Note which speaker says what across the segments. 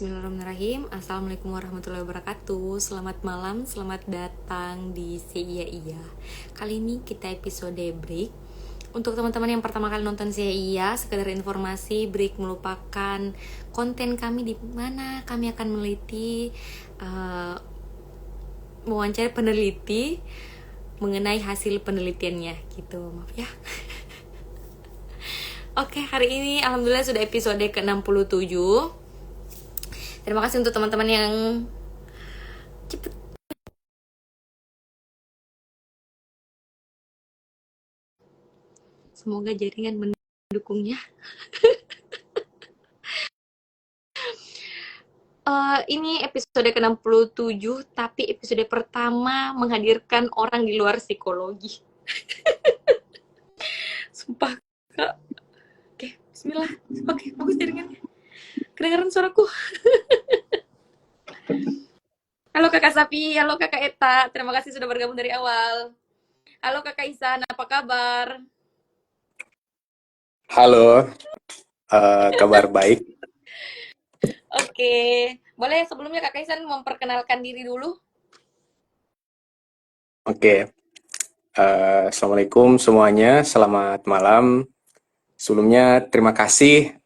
Speaker 1: Bismillahirrahmanirrahim. Assalamualaikum warahmatullahi wabarakatuh. Selamat malam, selamat datang di Si Iya Iya. Kali ini kita episode break. Untuk teman-teman yang pertama kali nonton Si Iya Iya, sekedar informasi, break merupakan konten kami di mana kami akan meneliti mewawancarai peneliti mengenai hasil penelitiannya gitu. Maaf ya. Oke, hari ini alhamdulillah sudah episode ke-67. Terima kasih untuk teman-teman yang cepet. Semoga jaringan mendukungnya. Ini episode ke-67, tapi episode pertama menghadirkan orang di luar psikologi. Sumpah, Kak. Oke, bismillah. Oke, bagus jaringannya. Kedengaran suaraku. Halo Kakak Sapi, halo Kakak Eta. Terima kasih sudah bergabung dari awal. Halo Kakak Isan, apa kabar?
Speaker 2: Halo, kabar baik.
Speaker 1: Oke, boleh sebelumnya Kakak Isan memperkenalkan diri dulu?
Speaker 2: Oke, Assalamualaikum semuanya, selamat malam. Sebelumnya terima kasih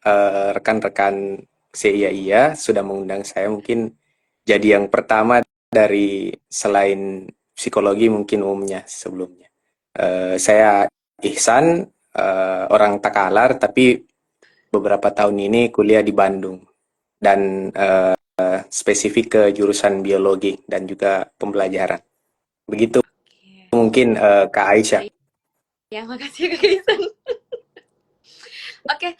Speaker 2: rekan-rekan Iya Iya sudah mengundang saya, mungkin jadi yang pertama dari selain psikologi mungkin umumnya sebelumnya. Saya Ihsan, orang Takalar, tapi beberapa tahun ini kuliah di Bandung dan spesifik ke jurusan biologi dan juga pembelajaran. Begitu
Speaker 1: Oke,
Speaker 2: mungkin Kak Aisyah.
Speaker 1: ya makasih Kakak Isan. Oke,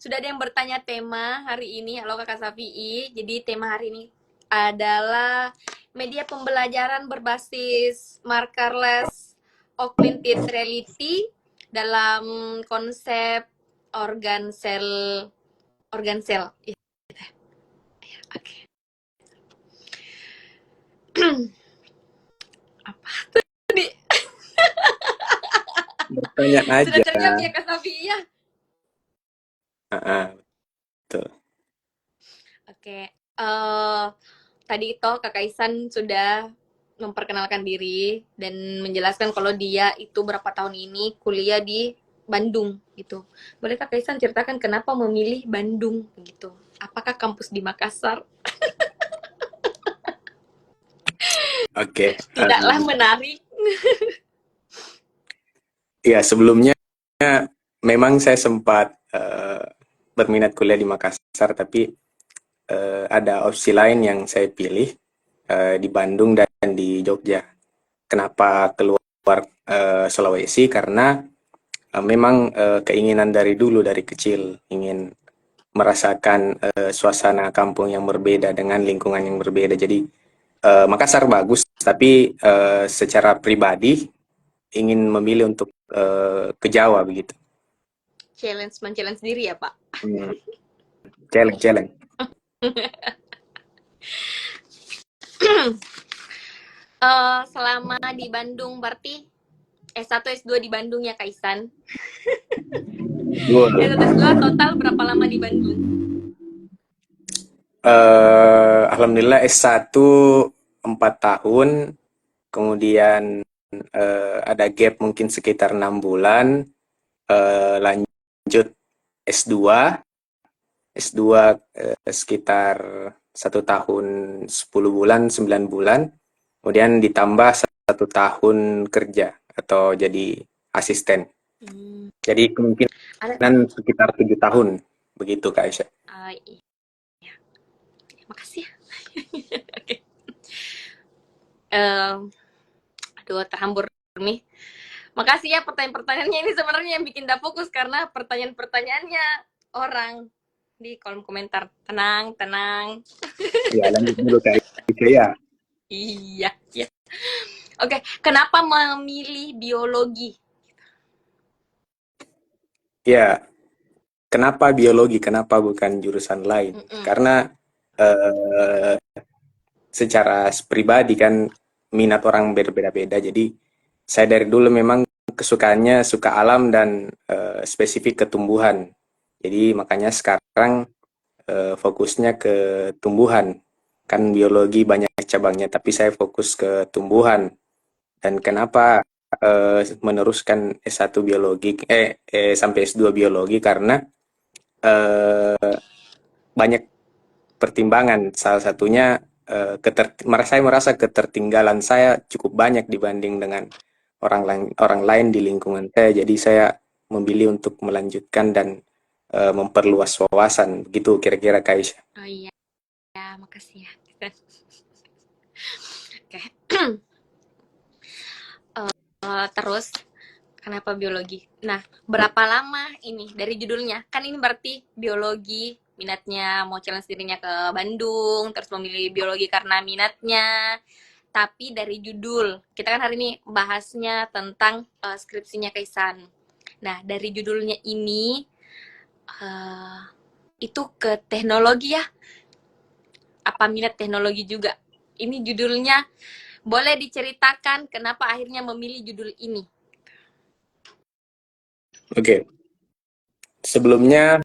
Speaker 1: sudah ada yang bertanya tema hari ini. Halo Kakak Safi'i. Jadi tema hari ini adalah media pembelajaran berbasis markerless augmented reality dalam konsep organ sel Iya, oke. Apa tadi?
Speaker 2: Bertanya
Speaker 1: Sudah
Speaker 2: aja.
Speaker 1: terjawab ya Kak Safi'i ya?
Speaker 2: Betul.
Speaker 1: Oke. Tadi itu Kakak Isan sudah memperkenalkan diri dan menjelaskan kalau dia itu berapa tahun ini kuliah di Bandung gitu. Boleh Kakak Isan ceritakan kenapa memilih Bandung gitu? Apakah kampus di Makassar
Speaker 2: Oke.
Speaker 1: tidaklah menarik?
Speaker 2: Ya, sebelumnya memang saya sempat berminat kuliah di Makassar, tapi ada opsi lain yang saya pilih di Bandung dan di Jogja. Kenapa keluar Sulawesi? Karena memang keinginan dari dulu, dari kecil, ingin merasakan suasana kampung yang berbeda dengan lingkungan yang berbeda. Jadi Makassar bagus, tapi secara pribadi ingin memilih untuk ke Jawa begitu.
Speaker 1: Men-challenge diri ya Pak.
Speaker 2: Hmm. Challenge.
Speaker 1: Selama di Bandung berarti S1 S2 di Bandung ya Kak Isan.
Speaker 2: Betul.
Speaker 1: S1 S2 total berapa lama di Bandung?
Speaker 2: Alhamdulillah S1 4 tahun, kemudian ada gap mungkin sekitar 6 bulan, lanjut S2, S2 sekitar 1 tahun 10 bulan, 9 bulan, kemudian ditambah 1 tahun kerja atau jadi asisten. Jadi
Speaker 1: Ada,
Speaker 2: kemungkinan sekitar 7 tahun, begitu Kak Aisyah.
Speaker 1: iya. Makasih ya. Em, Aduh, terhambur nih. Makasih ya pertanyaan-pertanyaannya, ini sebenarnya yang bikin gak fokus karena pertanyaan-pertanyaannya orang di kolom komentar. Tenang, tenang.
Speaker 2: Ya, lanjut dulu Kak Aisyah ya.
Speaker 1: Iya, iya. Oke, kenapa memilih biologi?
Speaker 2: Ya, kenapa biologi? Kenapa bukan jurusan lain?
Speaker 1: Mm-mm.
Speaker 2: Karena eh, secara pribadi kan minat orang berbeda-beda. Jadi saya dari dulu memang kesukaannya suka alam dan spesifik ke tumbuhan. Jadi makanya sekarang fokusnya ke tumbuhan. Kan biologi banyak cabangnya, tapi saya fokus ke tumbuhan. Dan kenapa meneruskan S1 biologi, sampai S2 biologi, karena eh, banyak pertimbangan. Salah satunya saya merasa ketertinggalan saya cukup banyak dibanding dengan orang lain di lingkungan saya. Jadi saya memilih untuk melanjutkan dan memperluas wawasan. Begitu kira-kira Kaisha.
Speaker 1: Oh iya, ya, makasih ya. Oke. Terus kenapa biologi? Nah, berapa lama ini dari judulnya? Kan ini berarti biologi, minatnya mau challenge dirinya ke Bandung, terus memilih biologi karena minatnya. Tapi dari judul, kita kan hari ini bahasnya tentang skripsinya Kaisan. Nah, dari judulnya ini eh, itu ke teknologi ya? Apa minat teknologi juga? Ini judulnya, boleh diceritakan kenapa akhirnya memilih judul ini?
Speaker 2: Oke, sebelumnya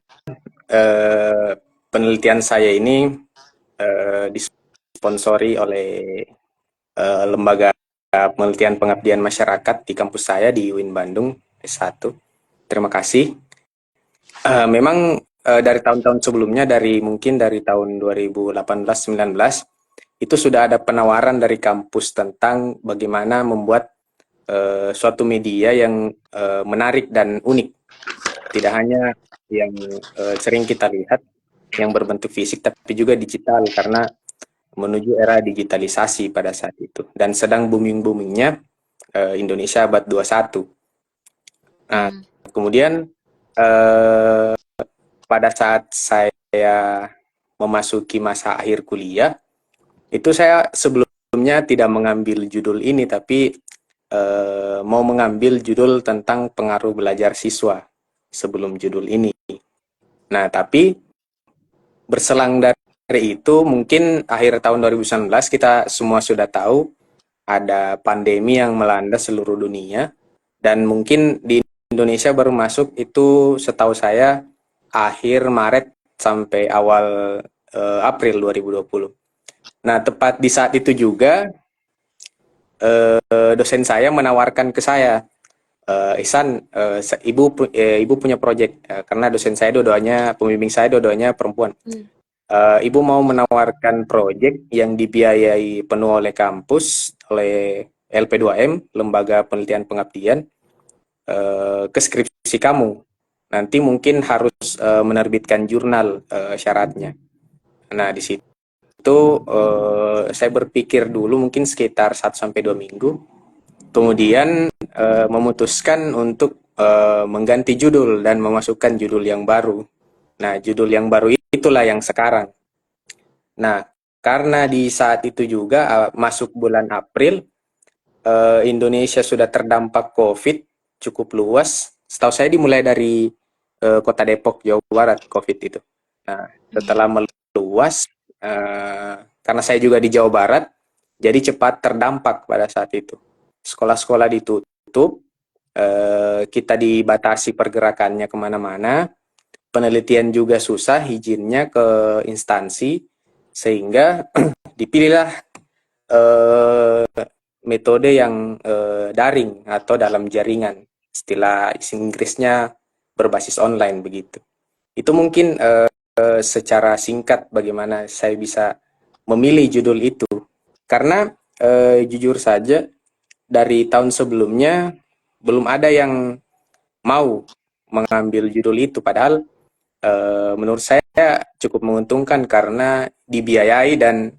Speaker 2: eh, penelitian saya ini disponsori oleh lembaga penelitian pengabdian masyarakat di kampus saya di UIN Bandung S1. Terima kasih. Memang dari tahun-tahun sebelumnya, mungkin dari tahun 2018-19, itu sudah ada penawaran dari kampus tentang bagaimana membuat suatu media yang menarik dan unik. Tidak hanya yang sering kita lihat, yang berbentuk fisik, tapi juga digital, karena menuju era digitalisasi pada saat itu. Dan sedang booming-boomingnya Indonesia abad 21. Nah,
Speaker 1: Hmm.
Speaker 2: kemudian eh, pada saat saya memasuki masa akhir kuliah, itu saya sebelumnya tidak mengambil judul ini, tapi mau mengambil judul tentang pengaruh belajar siswa sebelum judul ini. Nah, tapi berselang dari itu, mungkin akhir tahun 2019 kita semua sudah tahu ada pandemi yang melanda seluruh dunia, dan mungkin di Indonesia baru masuk itu setahu saya akhir Maret sampai awal April 2020. Nah, tepat di saat itu juga dosen saya menawarkan ke saya, Ihsan, ibu punya proyek, karena dosen saya dua-duanya, pembimbing saya dua-duanya perempuan.
Speaker 1: Hmm.
Speaker 2: Ibu mau menawarkan proyek yang dibiayai penuh oleh kampus, oleh LP2M, Lembaga Penelitian Pengabdian, ke skripsi kamu. Nanti mungkin harus menerbitkan jurnal syaratnya. Nah, di situ saya berpikir dulu mungkin sekitar 1 sampai 2 minggu. Kemudian memutuskan untuk mengganti judul dan memasukkan judul yang baru. Nah, judul yang baru itulah yang sekarang. Nah, karena di saat itu juga masuk bulan April, Indonesia sudah terdampak COVID cukup luas. Setahu saya dimulai dari Kota Depok, Jawa Barat, COVID itu. Nah, setelah meluas, karena saya juga di Jawa Barat, jadi cepat terdampak pada saat itu. Sekolah-sekolah ditutup, kita dibatasi pergerakannya kemana-mana, penelitian juga susah izinnya ke instansi, sehingga dipilihlah metode yang daring atau dalam jaringan, istilah Inggrisnya berbasis online begitu. Itu mungkin secara singkat bagaimana saya bisa memilih judul itu, karena jujur saja dari tahun sebelumnya belum ada yang mau mengambil judul itu, padahal menurut saya cukup menguntungkan karena dibiayai dan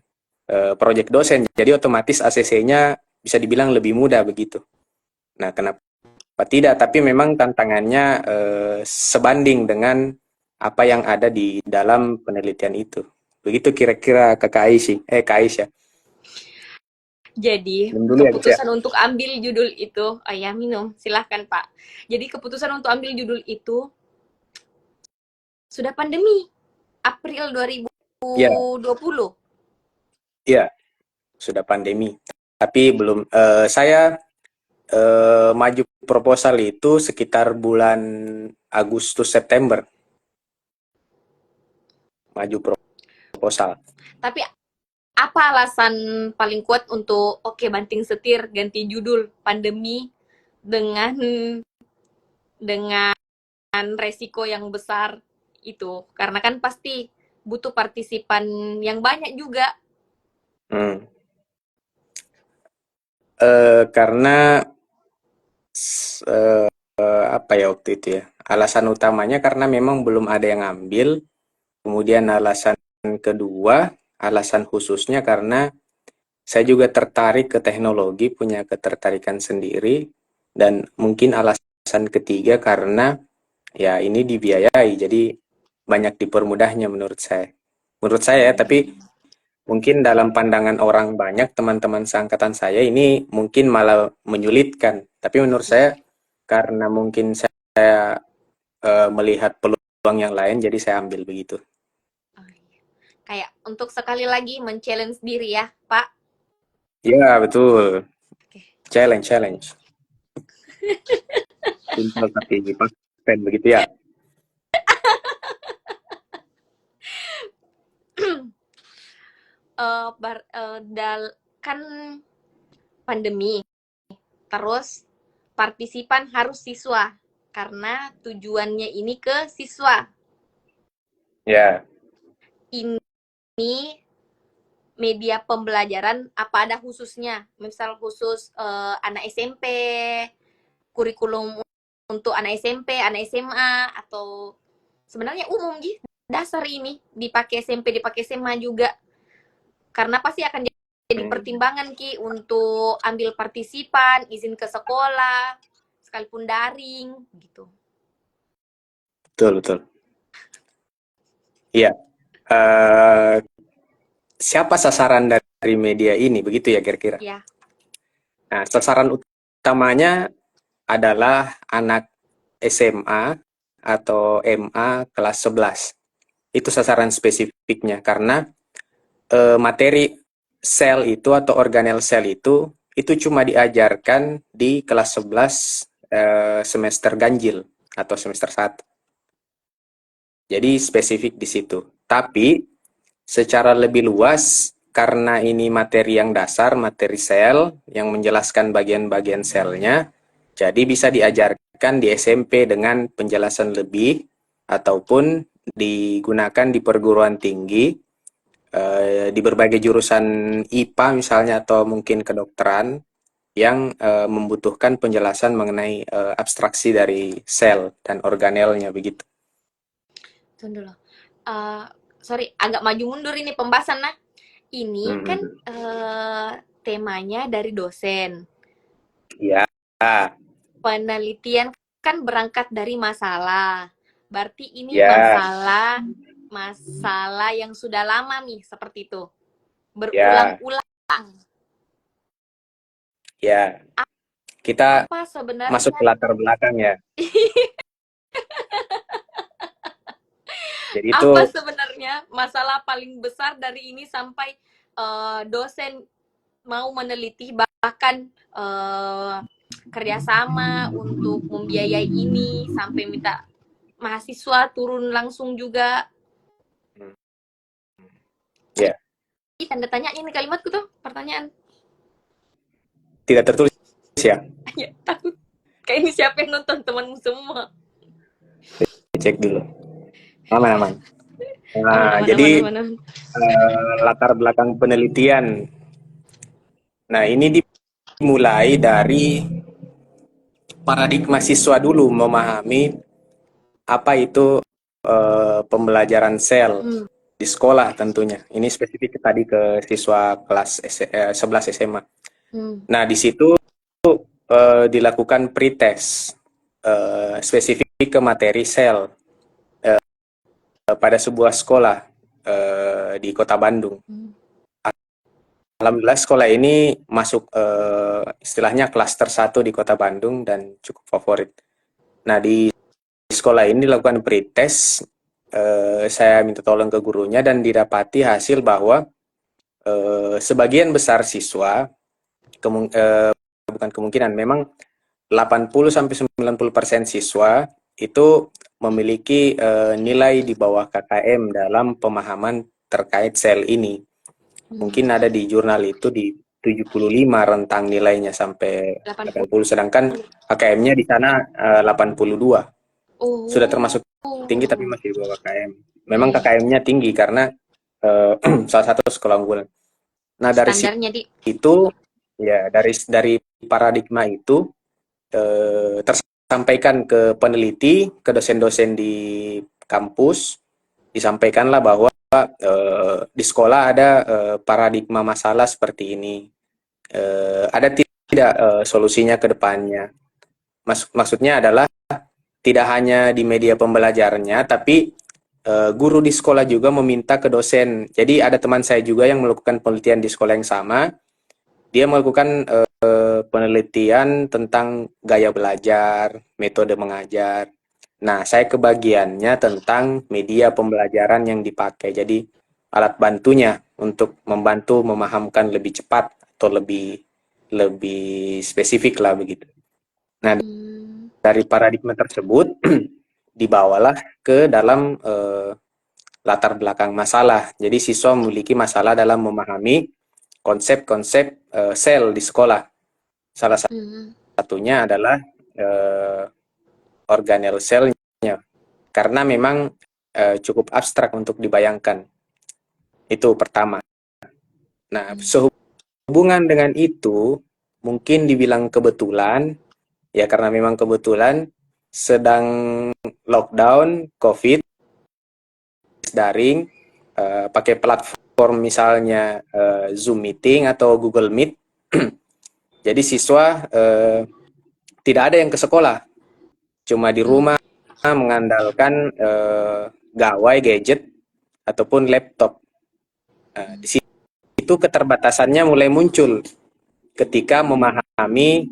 Speaker 2: proyek dosen, jadi otomatis ACC-nya bisa dibilang lebih mudah begitu. Nah, kenapa tidak? Tapi memang tantangannya sebanding dengan apa yang ada di dalam penelitian itu. Begitu kira-kira ke Kak Aisyah.
Speaker 1: Jadi,
Speaker 2: Minum dulu ya guys ya.
Speaker 1: keputusan untuk ambil judul itu, oh ya minum, silahkan Pak. Jadi keputusan untuk ambil judul itu sudah pandemi, April
Speaker 2: Iya,
Speaker 1: 2020.
Speaker 2: iya, sudah pandemi. Tapi belum, saya maju proposal itu sekitar bulan Agustus September. maju proposal.
Speaker 1: Tapi apa alasan paling kuat untuk oke banting setir ganti judul pandemi dengan dengan resiko yang besar itu? Karena kan pasti butuh partisipan yang banyak juga.
Speaker 2: Hmm. Karena apa ya waktu itu ya? Alasan utamanya karena memang belum ada yang ngambil. Kemudian alasan kedua, alasan khususnya karena saya juga tertarik ke teknologi, punya ketertarikan sendiri, dan mungkin alasan ketiga karena ya ini dibiayai, jadi banyak dipermudahnya menurut saya. Menurut saya ya, tapi mungkin dalam pandangan orang banyak, teman-teman seangkatan saya ini mungkin malah menyulitkan. Tapi menurut saya karena mungkin saya melihat peluang yang lain, jadi saya ambil begitu.
Speaker 1: Kayak untuk sekali lagi men-challenge diri ya, Pak.
Speaker 2: Ya, betul.
Speaker 1: Oke.
Speaker 2: Challenge, challenge. Simpel tapi konsisten begitu ya.
Speaker 1: Kan pandemi, terus partisipan harus siswa karena tujuannya ini ke siswa.
Speaker 2: Ya,
Speaker 1: Ini media pembelajaran apa ada khususnya? Misal khusus anak SMP, kurikulum untuk anak SMP, anak SMA, atau sebenarnya umum gitu. Dasar ini dipakai SMP, dipakai SMA juga. Karena pasti akan jadi pertimbangan Ki untuk ambil partisipan, izin ke sekolah, sekalipun daring gitu.
Speaker 2: betul betul. Iya. Eh, Siapa sasaran dari media ini begitu ya kira-kira?
Speaker 1: Ya.
Speaker 2: Nah, sasaran utamanya adalah anak SMA atau MA kelas 11. Itu sasaran spesifiknya karena materi sel itu atau organel sel itu cuma diajarkan di kelas 11 semester ganjil atau semester 1. Jadi spesifik di situ. Tapi secara lebih luas karena ini materi yang dasar, materi sel yang menjelaskan bagian-bagian selnya, jadi bisa diajarkan di SMP dengan penjelasan lebih ataupun digunakan di perguruan tinggi di berbagai jurusan IPA misalnya atau mungkin kedokteran yang membutuhkan penjelasan mengenai abstraksi dari sel dan organelnya begitu.
Speaker 1: Tunggu dulu. Sorry, agak maju mundur ini pembahasan nah. Ini kan
Speaker 2: Hmm.
Speaker 1: temanya dari dosen.
Speaker 2: Ya,
Speaker 1: Penelitian kan berangkat dari masalah. Berarti ini
Speaker 2: ya,
Speaker 1: masalah yang sudah lama nih seperti itu.
Speaker 2: ya,
Speaker 1: Berulang-ulang.
Speaker 2: ya. Kita
Speaker 1: Apa
Speaker 2: masuk
Speaker 1: sebenarnya
Speaker 2: ke latar belakang ya. Jadi itu
Speaker 1: apa sebenarnya masalah paling besar dari ini sampai dosen mau meneliti bahkan kerjasama untuk membiayai ini sampai minta mahasiswa turun langsung juga.
Speaker 2: ya
Speaker 1: Ih, tanda tanya ini kalimatku tuh pertanyaan.
Speaker 2: tidak tertulis ya.
Speaker 1: Ya, takut. Kayak ini siapa yang nonton temanmu semua?
Speaker 2: Cek dulu. Aman-aman.
Speaker 1: Aman,
Speaker 2: Nah,
Speaker 1: aman, aman,
Speaker 2: jadi
Speaker 1: aman, aman.
Speaker 2: latar belakang penelitian. Nah, ini dimulai dari paradigma siswa dulu memahami apa itu pembelajaran sel
Speaker 1: Hmm.
Speaker 2: di sekolah tentunya. Ini spesifik tadi ke siswa kelas 11 SMA.
Speaker 1: Hmm.
Speaker 2: Nah, di situ dilakukan pretest spesifik ke materi sel pada sebuah sekolah di Kota Bandung.
Speaker 1: Hmm.
Speaker 2: Alhamdulillah sekolah ini masuk istilahnya klaster 1 di Kota Bandung dan cukup favorit. Nah, di sekolah ini dilakukan pretest, saya minta tolong ke gurunya dan didapati hasil bahwa sebagian besar siswa, bukan kemungkinan, memang 80-90% siswa itu memiliki nilai di bawah KKM dalam pemahaman terkait sel ini.
Speaker 1: Hmm.
Speaker 2: Mungkin ada di jurnal itu di 75 rentang nilainya sampai
Speaker 1: 80.
Speaker 2: 80, sedangkan KKM-nya di sana 82. Sudah termasuk tinggi tapi
Speaker 1: Oh.
Speaker 2: masih di bawah KKM. Memang
Speaker 1: Iya,
Speaker 2: KKM-nya tinggi karena eh, salah satu sekolah unggulan. Nah, dari
Speaker 1: standarnya di.
Speaker 2: situ ya dari paradigma itu tersampaikan ke peneliti, ke dosen-dosen di kampus, disampaikanlah bahwa di sekolah ada paradigma masalah seperti ini. Ada tidak solusinya ke depannya? Maksudnya adalah tidak hanya di media pembelajarannya, tapi guru di sekolah juga meminta ke dosen. Jadi ada teman saya juga yang melakukan penelitian di sekolah yang sama. Dia melakukan penelitian tentang gaya belajar, metode mengajar. Nah, saya kebagiannya tentang media pembelajaran yang dipakai. Jadi alat bantunya untuk membantu memahamkan lebih cepat atau lebih lebih spesifik lah begitu. Nah,
Speaker 1: Hmm.
Speaker 2: dari paradigma tersebut dibawalah ke dalam latar belakang masalah. Jadi siswa memiliki masalah dalam memahami konsep-konsep sel di sekolah. Salah
Speaker 1: Hmm.
Speaker 2: satunya adalah organel selnya, karena memang cukup abstrak untuk dibayangkan. Itu pertama. Nah, sehubungan dengan itu, mungkin dibilang kebetulan, ya karena memang kebetulan sedang lockdown, COVID, daring, pakai platform misalnya Zoom Meeting atau Google Meet. Jadi siswa tidak ada yang ke sekolah, cuma di
Speaker 1: Hmm.
Speaker 2: rumah mengandalkan gawai, gadget, ataupun laptop. Di situ keterbatasannya mulai muncul ketika memahami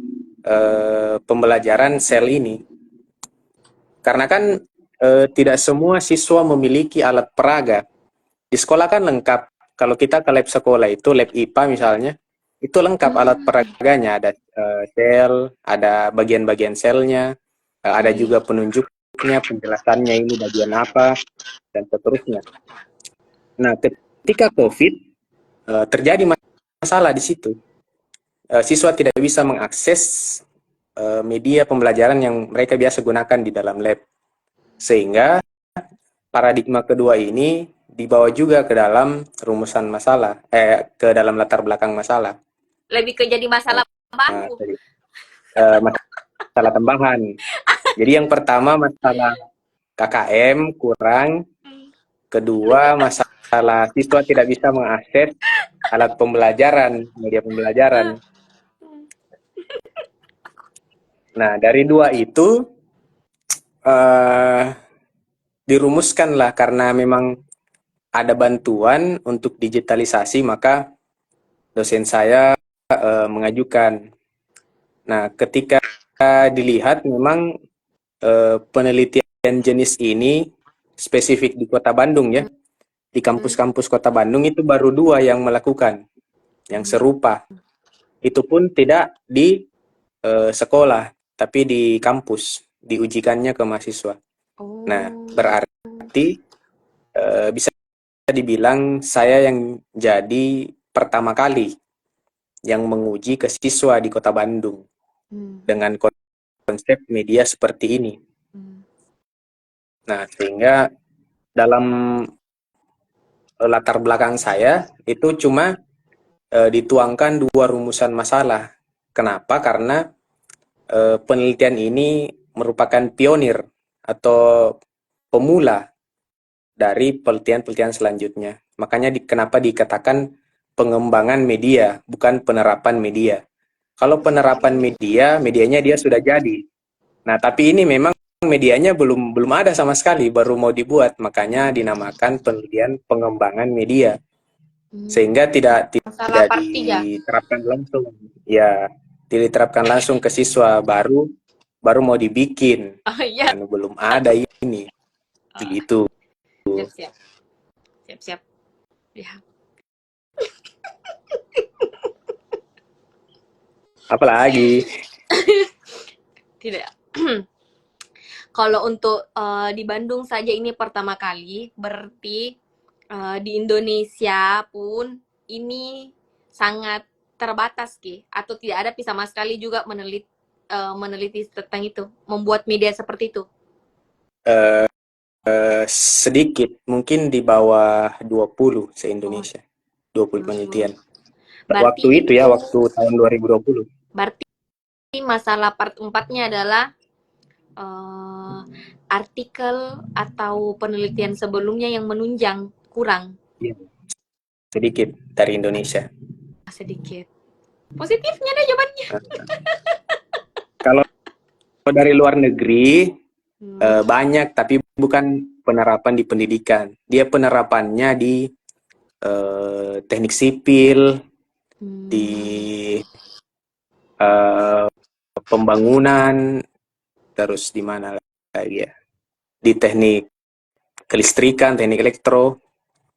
Speaker 2: pembelajaran sel ini. Karena kan tidak semua siswa memiliki alat peraga. Di sekolah kan lengkap. Kalau kita ke lab sekolah itu, lab IPA misalnya, itu lengkap alat
Speaker 1: Hmm.
Speaker 2: peraganya. Ada sel, ada bagian-bagian selnya, ada
Speaker 1: Iya, iya.
Speaker 2: juga penunjuknya, penjelasannya ini bagian apa, dan seterusnya. Nah, ketika COVID, terjadi masalah di situ. Siswa tidak bisa mengakses media pembelajaran yang mereka biasa gunakan di dalam lab. Sehingga paradigma kedua ini dibawa juga ke dalam rumusan masalah, ke dalam latar belakang masalah.
Speaker 1: Lebih ke jadi masalah baru.
Speaker 2: Jadi, masalah tambahan. Jadi yang pertama masalah KKM kurang, kedua masalah siswa tidak bisa mengakses alat pembelajaran, media pembelajaran. Nah, dari dua itu uh, dirumuskanlah karena memang ada bantuan untuk digitalisasi, maka dosen saya mengajukan. Nah, ketika dilihat memang penelitian jenis ini spesifik di Kota Bandung ya, di
Speaker 1: Hmm.
Speaker 2: kampus-kampus Kota Bandung itu baru dua yang melakukan yang
Speaker 1: Hmm.
Speaker 2: serupa. Itu pun tidak di sekolah, tapi di kampus, diujikannya ke mahasiswa. Nah,
Speaker 1: Oh.
Speaker 2: berarti bisa dibilang saya yang jadi pertama kali yang menguji ke siswa di Kota Bandung
Speaker 1: Hmm.
Speaker 2: dengan konsep media seperti ini.
Speaker 1: Hmm.
Speaker 2: Nah, sehingga dalam latar belakang saya itu cuma dituangkan dua rumusan masalah. Kenapa? Karena penelitian ini merupakan pionir atau pemula dari penelitian-penelitian selanjutnya. Makanya kenapa dikatakan pengembangan media, bukan penerapan media. Kalau penerapan media, medianya dia sudah jadi. Nah, tapi ini memang medianya belum ada sama sekali, baru mau dibuat. Makanya dinamakan penelitian pengembangan media.
Speaker 1: Hmm.
Speaker 2: Sehingga
Speaker 1: Masalah
Speaker 2: tidak
Speaker 1: part 3.
Speaker 2: diterapkan langsung. Ya, tidak diterapkan langsung ke siswa, baru baru mau dibikin.
Speaker 1: Oh iya.
Speaker 2: Anu belum ada ini.
Speaker 1: Oh,
Speaker 2: Begitu.
Speaker 1: siap, siap. Siap, siap. Ya.
Speaker 2: Apalagi
Speaker 1: Tidak. Kalau untuk di Bandung saja ini pertama kali, berarti di Indonesia pun ini sangat terbatas, Ki. Atau tidak ada sama sekali juga meneliti tentang itu, membuat media seperti itu.
Speaker 2: Eh, Sedikit, mungkin di bawah 20
Speaker 1: Oh,
Speaker 2: se-Indonesia. 20
Speaker 1: hmm.
Speaker 2: penelitian.
Speaker 1: Berarti
Speaker 2: Waktu itu ya,
Speaker 1: itu,
Speaker 2: waktu tahun 2020.
Speaker 1: berarti masalah part 4-nya adalah eh, artikel atau penelitian sebelumnya yang menunjang kurang
Speaker 2: Iya, sedikit dari Indonesia.
Speaker 1: sedikit. Positifnya deh jawabannya.
Speaker 2: Nah, kalau dari luar negeri
Speaker 1: Hmm.
Speaker 2: banyak, tapi bukan penerapan di pendidikan. Dia penerapannya di teknik sipil,
Speaker 1: Hmm.
Speaker 2: di eh, pembangunan, terus di mana lagi ya? Di teknik kelistrikan, teknik elektro.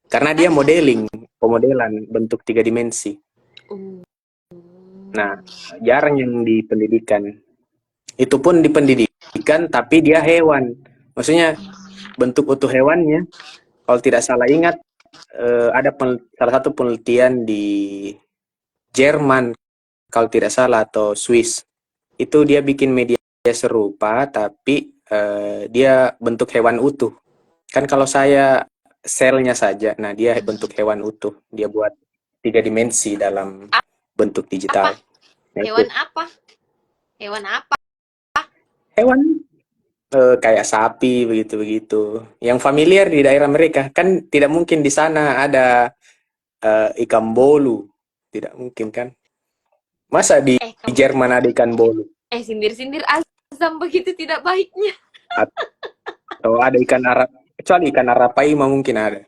Speaker 2: Karena dia modeling, pemodelan bentuk tiga dimensi.
Speaker 1: Uh.
Speaker 2: Nah, jarang yang di pendidikan. Itu pun di pendidikan, tapi dia hewan. Maksudnya bentuk utuh hewannya. Kalau tidak salah ingat, ada salah satu penelitian di Jerman, kalau tidak salah, atau Swiss. Itu dia bikin media serupa, tapi dia bentuk hewan utuh. Kan kalau saya selnya saja, nah dia bentuk hewan utuh. Dia buat tiga dimensi dalam bentuk
Speaker 1: Apa?
Speaker 2: digital. Nah itu
Speaker 1: Hewan apa? Hewan apa?
Speaker 2: hewan kayak sapi begitu-begitu. Yang familiar di daerah mereka kan tidak mungkin di sana ada ikan bolu, tidak mungkin kan? Masa di
Speaker 1: Kamu
Speaker 2: Jerman ada ikan bolu
Speaker 1: sindir-sindir azam begitu tidak baiknya.
Speaker 2: atau ada ikan Arab? Kecuali ikan arapaima mungkin ada.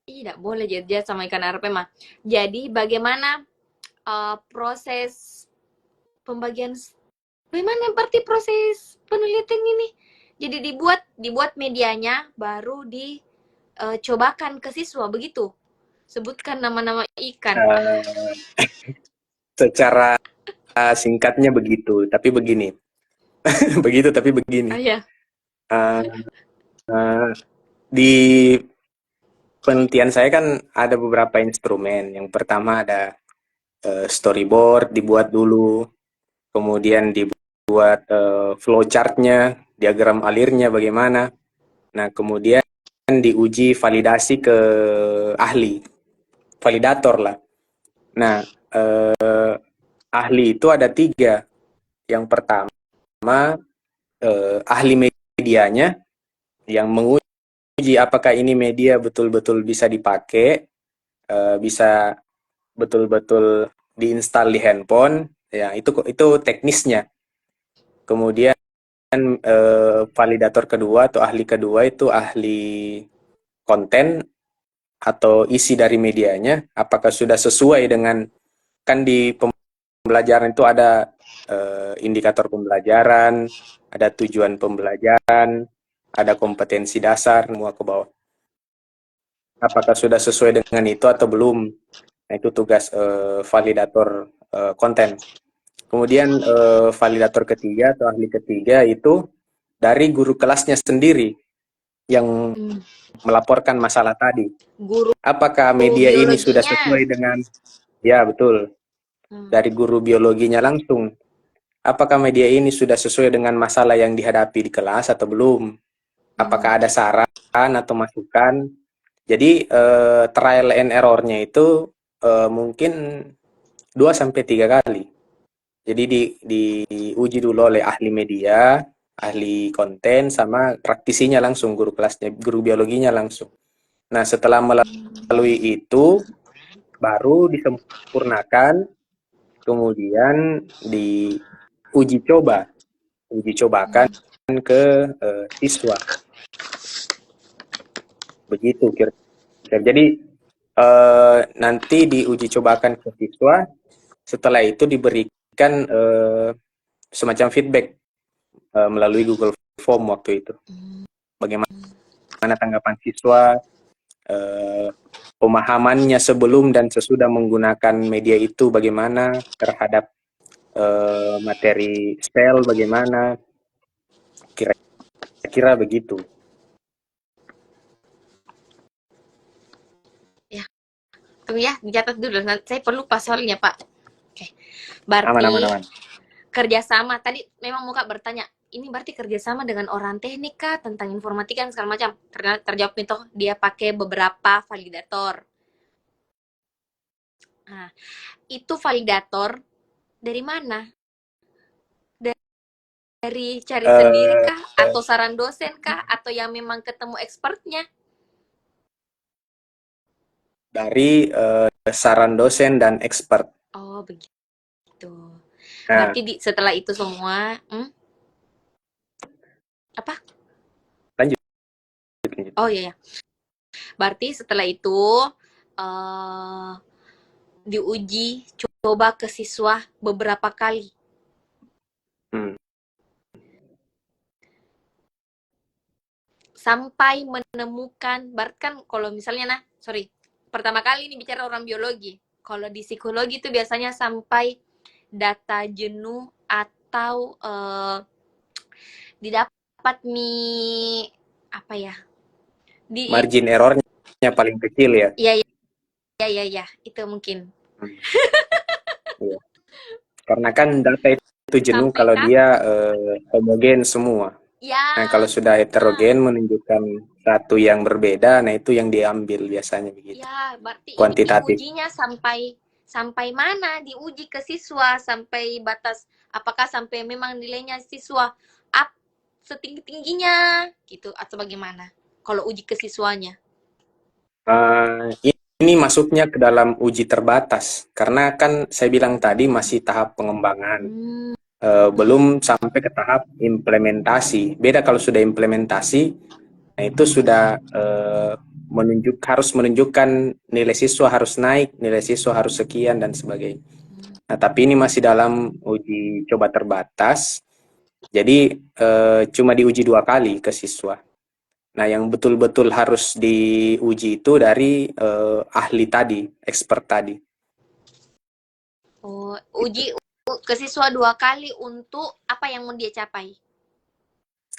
Speaker 1: Tidak boleh jajan sama ikan arapaima mah. Jadi bagaimana proses pembagian bagaimana berarti proses penelitian ini? Jadi dibuat medianya baru dicobakan ke siswa begitu. Sebutkan nama-nama ikan.
Speaker 2: Eh, Secara singkatnya begitu, tapi begini, begitu tapi begini.
Speaker 1: Ah ya.
Speaker 2: Eh, eh, di penelitian saya kan ada beberapa instrumen. Yang pertama ada storyboard, dibuat dulu, kemudian dibuat flowchart-nya, diagram alirnya bagaimana. Nah, kemudian diuji validasi ke ahli, validator lah. Nah, ahli itu ada tiga. Yang pertama, ahli medianya yang menguji apakah ini media betul-betul bisa dipakai, bisa betul-betul diinstal di handphone. Ya, itu teknisnya. Kemudian validator kedua atau ahli kedua itu ahli konten atau isi dari medianya, apakah sudah sesuai dengan, kan di pembelajaran itu ada indikator pembelajaran, ada tujuan pembelajaran, ada kompetensi dasar, semua ke bawah. Apakah sudah sesuai dengan itu atau belum? Nah, itu tugas validator konten. Kemudian validator ketiga atau ahli ketiga itu dari guru kelasnya sendiri yang
Speaker 1: Hmm.
Speaker 2: melaporkan masalah tadi.
Speaker 1: Guru
Speaker 2: Apakah media ini sudah
Speaker 1: biologinya.
Speaker 2: sesuai dengan, ya betul,
Speaker 1: Hmm.
Speaker 2: dari guru biologinya langsung. Apakah media ini sudah sesuai dengan masalah yang dihadapi di kelas atau belum?
Speaker 1: Hmm.
Speaker 2: Apakah ada saran atau masukan? Jadi trial and error-nya itu mungkin 2 sampai 3 kali. Jadi diuji dulu oleh ahli media, ahli konten, sama praktisinya langsung, guru kelasnya, guru biologinya langsung. Nah, setelah melalui itu, baru disempurnakan, kemudian diuji coba, uji cobakan ke siswa. Begitu kira-kira. Jadi nanti diuji cobakan ke siswa, setelah itu diberikan semacam feedback melalui Google Form waktu itu. Bagaimana tanggapan siswa, eh, pemahamannya sebelum dan sesudah menggunakan media itu bagaimana, terhadap materi sel bagaimana, kira kira begitu.
Speaker 1: Ya, tunggu ya, dicatat dulu. Nanti saya perlu pasalnya, Pak. Oke.
Speaker 2: Aman, aman,
Speaker 1: Berarti
Speaker 2: aman.
Speaker 1: kerjasama. Tadi memang muka bertanya, ini berarti kerjasama dengan orang teknik kah, tentang informatika dan segala macam. Ternyata terjawab itu dia pakai beberapa validator. Nah, itu validator dari mana? Dari cari sendiri
Speaker 2: Eh,
Speaker 1: kah? Atau saran dosen kah? Atau yang memang ketemu expertnya?
Speaker 2: dari saran dosen dan expert.
Speaker 1: Oh, begitu.
Speaker 2: Nah,
Speaker 1: Berarti setelah itu semua, apa?
Speaker 2: lanjut, lanjut.
Speaker 1: Oh iya ya. Berarti setelah itu eh diuji coba ke siswa beberapa kali
Speaker 2: Hmm.
Speaker 1: sampai menemukan. Berarti kan kalau misalnya sorry, pertama kali ini bicara orang biologi. Kalau di psikologi itu biasanya sampai data jenuh atau didapat apa ya? Di
Speaker 2: Margin errornya paling kecil ya.
Speaker 1: ya ya ya ya, itu mungkin.
Speaker 2: Hmm. Iya. Karena kan data itu jenuh
Speaker 1: Sampai
Speaker 2: kalau
Speaker 1: kah?
Speaker 2: dia homogen semua. Nah,
Speaker 1: Ya,
Speaker 2: kalau sudah
Speaker 1: benar.
Speaker 2: heterogen menunjukkan satu yang berbeda, nah itu yang diambil biasanya begitu.
Speaker 1: Ya, berarti ini
Speaker 2: Kuantitatif.
Speaker 1: ujinya sampai sampai mana? Diuji ke siswa sampai batas apakah sampai memang nilainya siswa up setinggi-tingginya gitu atau bagaimana? Kalau uji ke siswanya.
Speaker 2: Ini masuknya ke dalam uji terbatas, karena kan saya bilang tadi masih tahap pengembangan.
Speaker 1: Hmm.
Speaker 2: Belum sampai ke tahap implementasi. Beda kalau sudah implementasi, nah itu sudah harus menunjukkan nilai siswa harus naik, nilai siswa harus sekian dan sebagainya. Nah, tapi ini masih dalam uji coba terbatas, jadi cuma diuji 2 kali ke siswa. Nah, yang betul-betul harus diuji itu dari ahli tadi, expert tadi.
Speaker 1: Oh,
Speaker 2: Itu.
Speaker 1: uji ke siswa 2 kali untuk apa yang mau dia capai?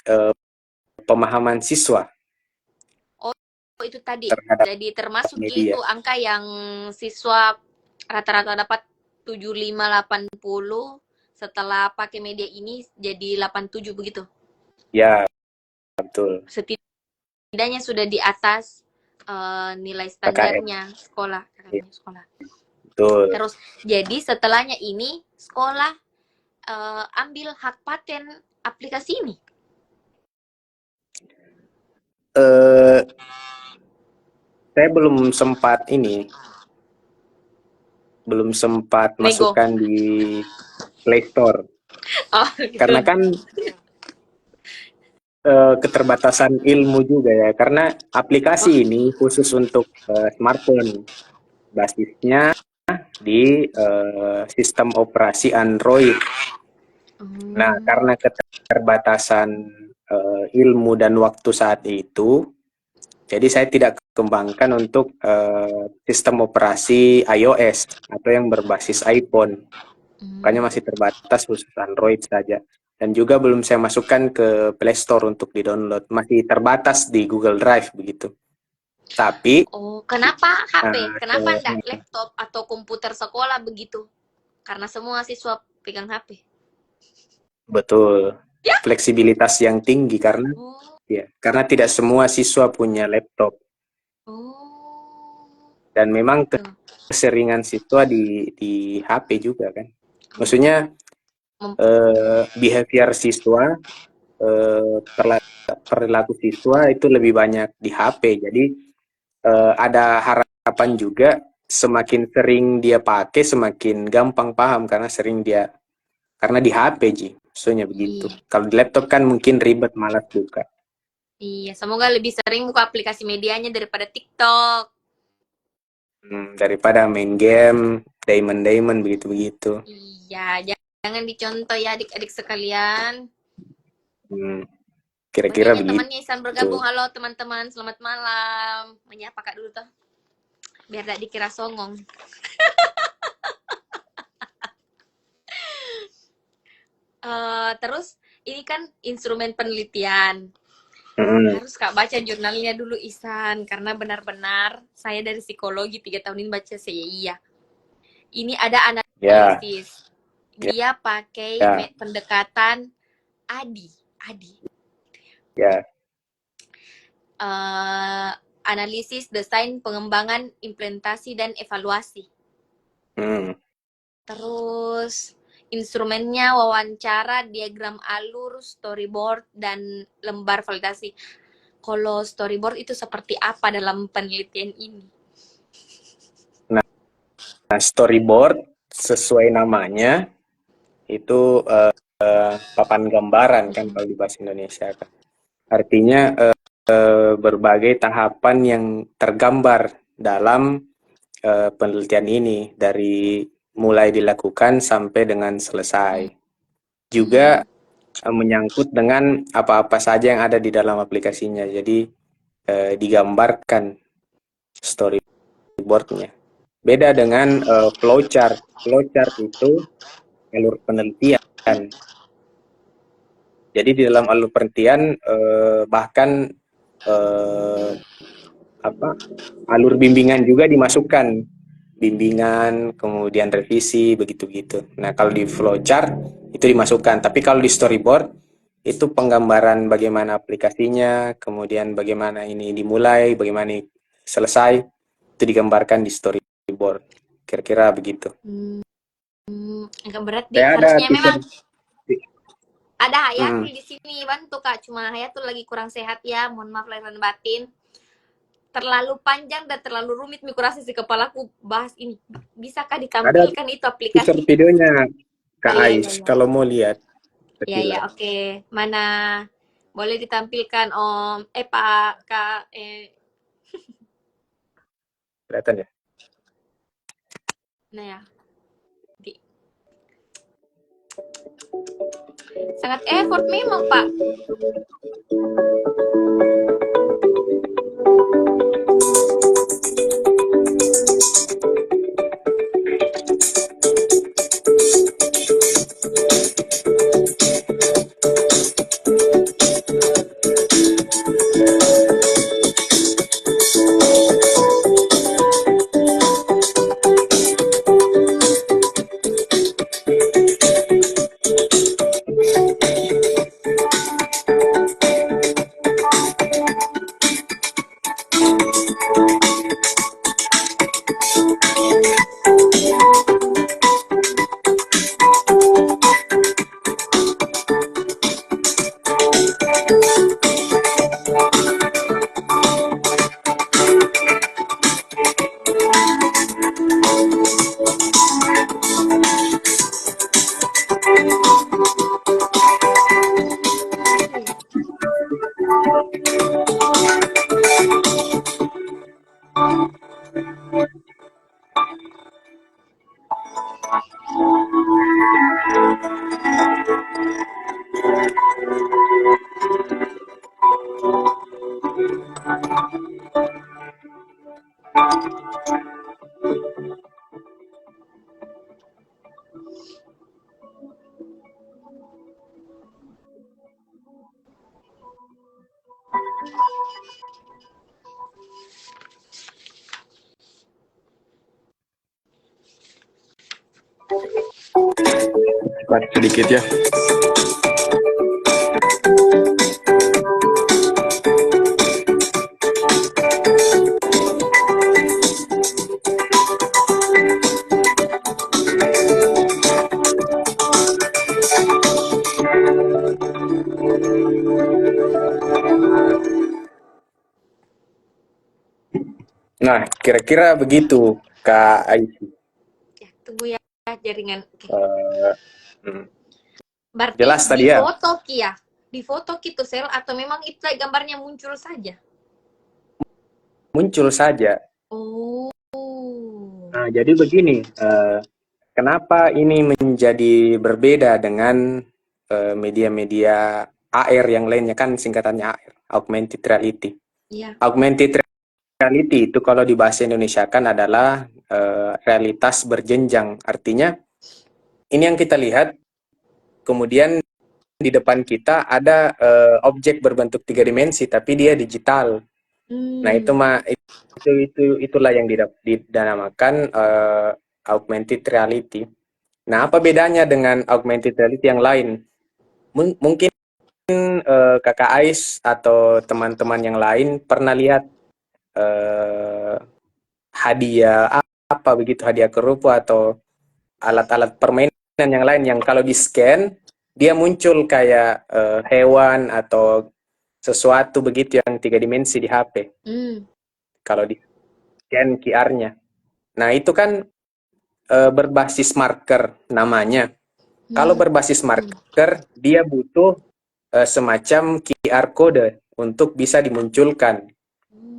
Speaker 2: Eh, Pemahaman siswa
Speaker 1: Oh, itu tadi.
Speaker 2: terhadap
Speaker 1: Jadi termasuk
Speaker 2: media.
Speaker 1: itu angka yang siswa rata-rata dapat 75-80 setelah pakai media ini jadi 87 begitu.
Speaker 2: Ya, betul.
Speaker 1: Setidaknya sudah di atas nilai
Speaker 2: KKM.
Speaker 1: standarnya sekolah,
Speaker 2: Ya,
Speaker 1: sekolah.
Speaker 2: betul.
Speaker 1: Terus jadi setelahnya ini sekolah ambil hak paten aplikasi ini.
Speaker 2: Eh, saya belum sempat
Speaker 1: Nego.
Speaker 2: masukkan di Play Store.
Speaker 1: Oh,
Speaker 2: Karena
Speaker 1: gitu.
Speaker 2: kan keterbatasan ilmu juga ya. Karena
Speaker 1: Oh,
Speaker 2: aplikasi ini khusus untuk smartphone. Basisnya di sistem operasi Android. Nah,
Speaker 1: hmm.
Speaker 2: karena keterbatasan ilmu dan waktu saat itu, jadi saya tidak kembangkan untuk sistem operasi iOS atau yang berbasis iPhone. Makanya
Speaker 1: Hmm.
Speaker 2: masih terbatas khusus Android saja. Dan juga belum saya masukkan ke Play Store untuk di-download. Masih terbatas di Google Drive begitu. Tapi,
Speaker 1: Oh, kenapa HP? Kenapa enggak
Speaker 2: eh,
Speaker 1: laptop atau komputer sekolah begitu? Karena semua siswa pegang HP.
Speaker 2: betul,
Speaker 1: Ya?
Speaker 2: fleksibilitas yang tinggi karena
Speaker 1: Oh,
Speaker 2: ya, karena tidak semua siswa punya laptop.
Speaker 1: oh,
Speaker 2: Dan memang
Speaker 1: gitu.
Speaker 2: keseringan siswa di HP juga kan.
Speaker 1: Oh,
Speaker 2: Maksudnya behavior siswa, perilaku siswa itu lebih banyak di HP. Jadi ada harapan juga semakin sering dia pakai semakin gampang paham karena di HP Ji. Maksudnya begitu.
Speaker 1: iya.
Speaker 2: Kalau di laptop kan mungkin ribet malas buka.
Speaker 1: Iya, semoga lebih sering buka aplikasi medianya daripada TikTok.
Speaker 2: Daripada main game, diamond begitu-begitu.
Speaker 1: Iya, jangan dicontoh ya adik-adik sekalian.
Speaker 2: Hmm,
Speaker 1: Oh,
Speaker 2: Kira-kira
Speaker 1: kayaknya
Speaker 2: begitu.
Speaker 1: temannya Isan bergabung. Halo teman-teman, selamat malam. Menyapa kak dulu tuh, biar tidak dikira songong. Terus ini kan instrumen penelitian.
Speaker 2: Mm-mm.
Speaker 1: Harus Kak baca jurnalnya dulu Ihsan, karena benar-benar saya dari psikologi 3 tahun ini baca iya. Ini ada
Speaker 2: Ya,
Speaker 1: analisis. Dia pakai
Speaker 2: ya,
Speaker 1: pendekatan ADI. ADI.
Speaker 2: ya.
Speaker 1: Eh, Analisis, desain, pengembangan, implementasi, dan evaluasi.
Speaker 2: Hmm.
Speaker 1: Terus instrumennya wawancara, diagram alur, storyboard, dan lembar validasi. Kalau storyboard itu seperti apa dalam penelitian ini?
Speaker 2: Nah, storyboard sesuai namanya itu papan gambaran kan kalau di bahasa Indonesia kan. Artinya berbagai tahapan yang tergambar dalam penelitian ini dari mulai dilakukan sampai dengan selesai. Juga menyangkut dengan apa-apa saja yang ada di dalam aplikasinya. Jadi digambarkan storyboardnya. Beda dengan flowchart. Flowchart itu alur penelitian. Jadi di dalam alur penelitian bahkan eh, apa alur bimbingan juga dimasukkan, bimbingan kemudian revisi begitu-gitu. Nah kalau di flowchart itu dimasukkan, tapi kalau di storyboard itu penggambaran bagaimana aplikasinya, kemudian bagaimana ini dimulai, bagaimana ini selesai, itu digambarkan di storyboard. Kira-kira begitu.
Speaker 1: Agak berat deh.
Speaker 2: Saya ada
Speaker 1: Harusnya
Speaker 2: teaser.
Speaker 1: memang ada
Speaker 2: Hmm.
Speaker 1: Hayatul di sini bantu Kak. Cuma Hayatul lagi kurang sehat ya. Mohon maaf lahir dan batin. Terlalu panjang dan terlalu rumit mikurasi si kepalaku bahas ini. Bisakah
Speaker 2: Ada
Speaker 1: ditampilkan itu
Speaker 2: teaser
Speaker 1: aplikasi?
Speaker 2: videonya
Speaker 1: Oh
Speaker 2: Kak
Speaker 1: iya
Speaker 2: Ais,
Speaker 1: iya iya.
Speaker 2: kalau mau lihat
Speaker 1: Iya iya
Speaker 2: sekilas.
Speaker 1: oke. Mana boleh ditampilkan Om Pak Kak
Speaker 2: Kelihatan ya?
Speaker 1: nah ya. Di, sangat effort memang Pak.
Speaker 2: Cepat sedikit ya. Nah, kira-kira begitu Kak Ais.
Speaker 1: Ya, tunggu ya jaringan. Oke.
Speaker 2: Eh, hmm.
Speaker 1: Berarti
Speaker 2: Jelas
Speaker 1: di
Speaker 2: tadi ya.
Speaker 1: foto Ki ya? Di foto gitu sel atau memang itu gambarnya muncul saja?
Speaker 2: Muncul saja.
Speaker 1: Oh.
Speaker 2: Nah, jadi begini, kenapa ini menjadi berbeda dengan media-media AR yang lainnya, kan singkatannya AR, Augmented Reality.
Speaker 1: Iya.
Speaker 2: Augmented Reality itu kalau di bahasa Indonesia kan adalah realitas berjenjang. Artinya ini yang kita lihat, kemudian di depan kita ada objek berbentuk tiga dimensi tapi dia digital. Nah, itu
Speaker 1: Hmm.
Speaker 2: mah itulah yang dinamakan augmented reality. Nah, apa bedanya dengan augmented reality yang lain? Mungkin Kakak Ais atau teman-teman yang lain pernah lihat eh, hadiah apa begitu, hadiah kerupu atau alat-alat permainan yang lain yang kalau di-scan dia muncul kayak hewan atau sesuatu begitu yang tiga dimensi di HP
Speaker 1: Hmm.
Speaker 2: kalau di-scan QR-nya. Nah, itu kan berbasis marker namanya. Kalau
Speaker 1: Hmm.
Speaker 2: berbasis marker, dia butuh semacam QR code untuk bisa dimunculkan.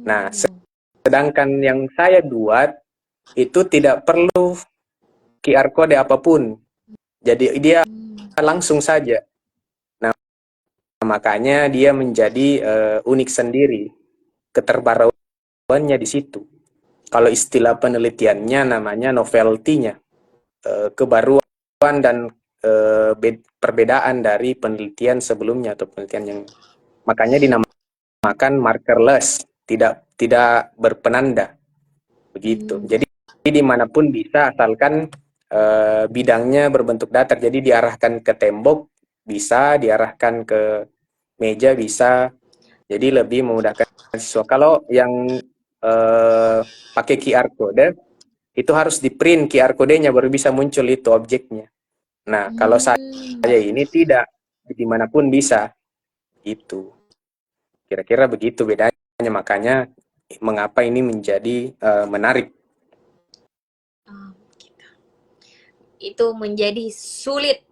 Speaker 2: Nah,
Speaker 1: Hmm.
Speaker 2: sedangkan yang saya buat itu tidak perlu QR code apapun. Jadi dia
Speaker 1: Hmm.
Speaker 2: langsung saja. Nah, makanya dia menjadi unik sendiri. Keterbaruannya di situ. Kalau istilah penelitiannya namanya novelty-nya. Kebaruan dan perbedaan dari penelitian sebelumnya atau penelitian yang makanya dinamakan markerless, tidak tidak berpenanda begitu.
Speaker 1: Hmm.
Speaker 2: Jadi dimanapun bisa asalkan bidangnya berbentuk datar. Jadi diarahkan ke tembok bisa, diarahkan ke meja bisa. Jadi lebih memudahkan siswa. Kalau yang pakai QR code itu harus di print QR kodenya baru bisa muncul itu objeknya. Nah, kalau saya
Speaker 1: Hmm.
Speaker 2: ini tidak, dimanapun bisa. Itu. Kira-kira begitu bedanya. Makanya mengapa ini menjadi menarik.
Speaker 1: Ah, gitu. Itu menjadi sulit.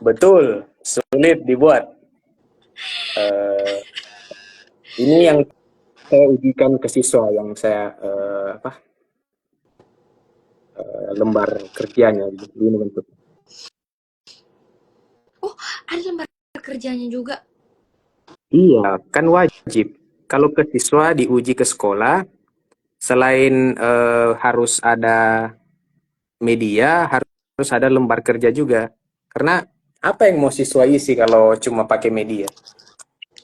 Speaker 2: Betul, sulit dibuat. Eh, ini yang saya ujikan ke siswa yang saya lembar kerjanya ini bentuk.
Speaker 1: Oh, ada lembar kerjanya juga.
Speaker 2: Iya, kan wajib. Kalau ke siswa diuji ke sekolah, selain harus ada media, harus ada lembar kerja juga. Karena apa yang mau siswa isi kalau cuma pakai media?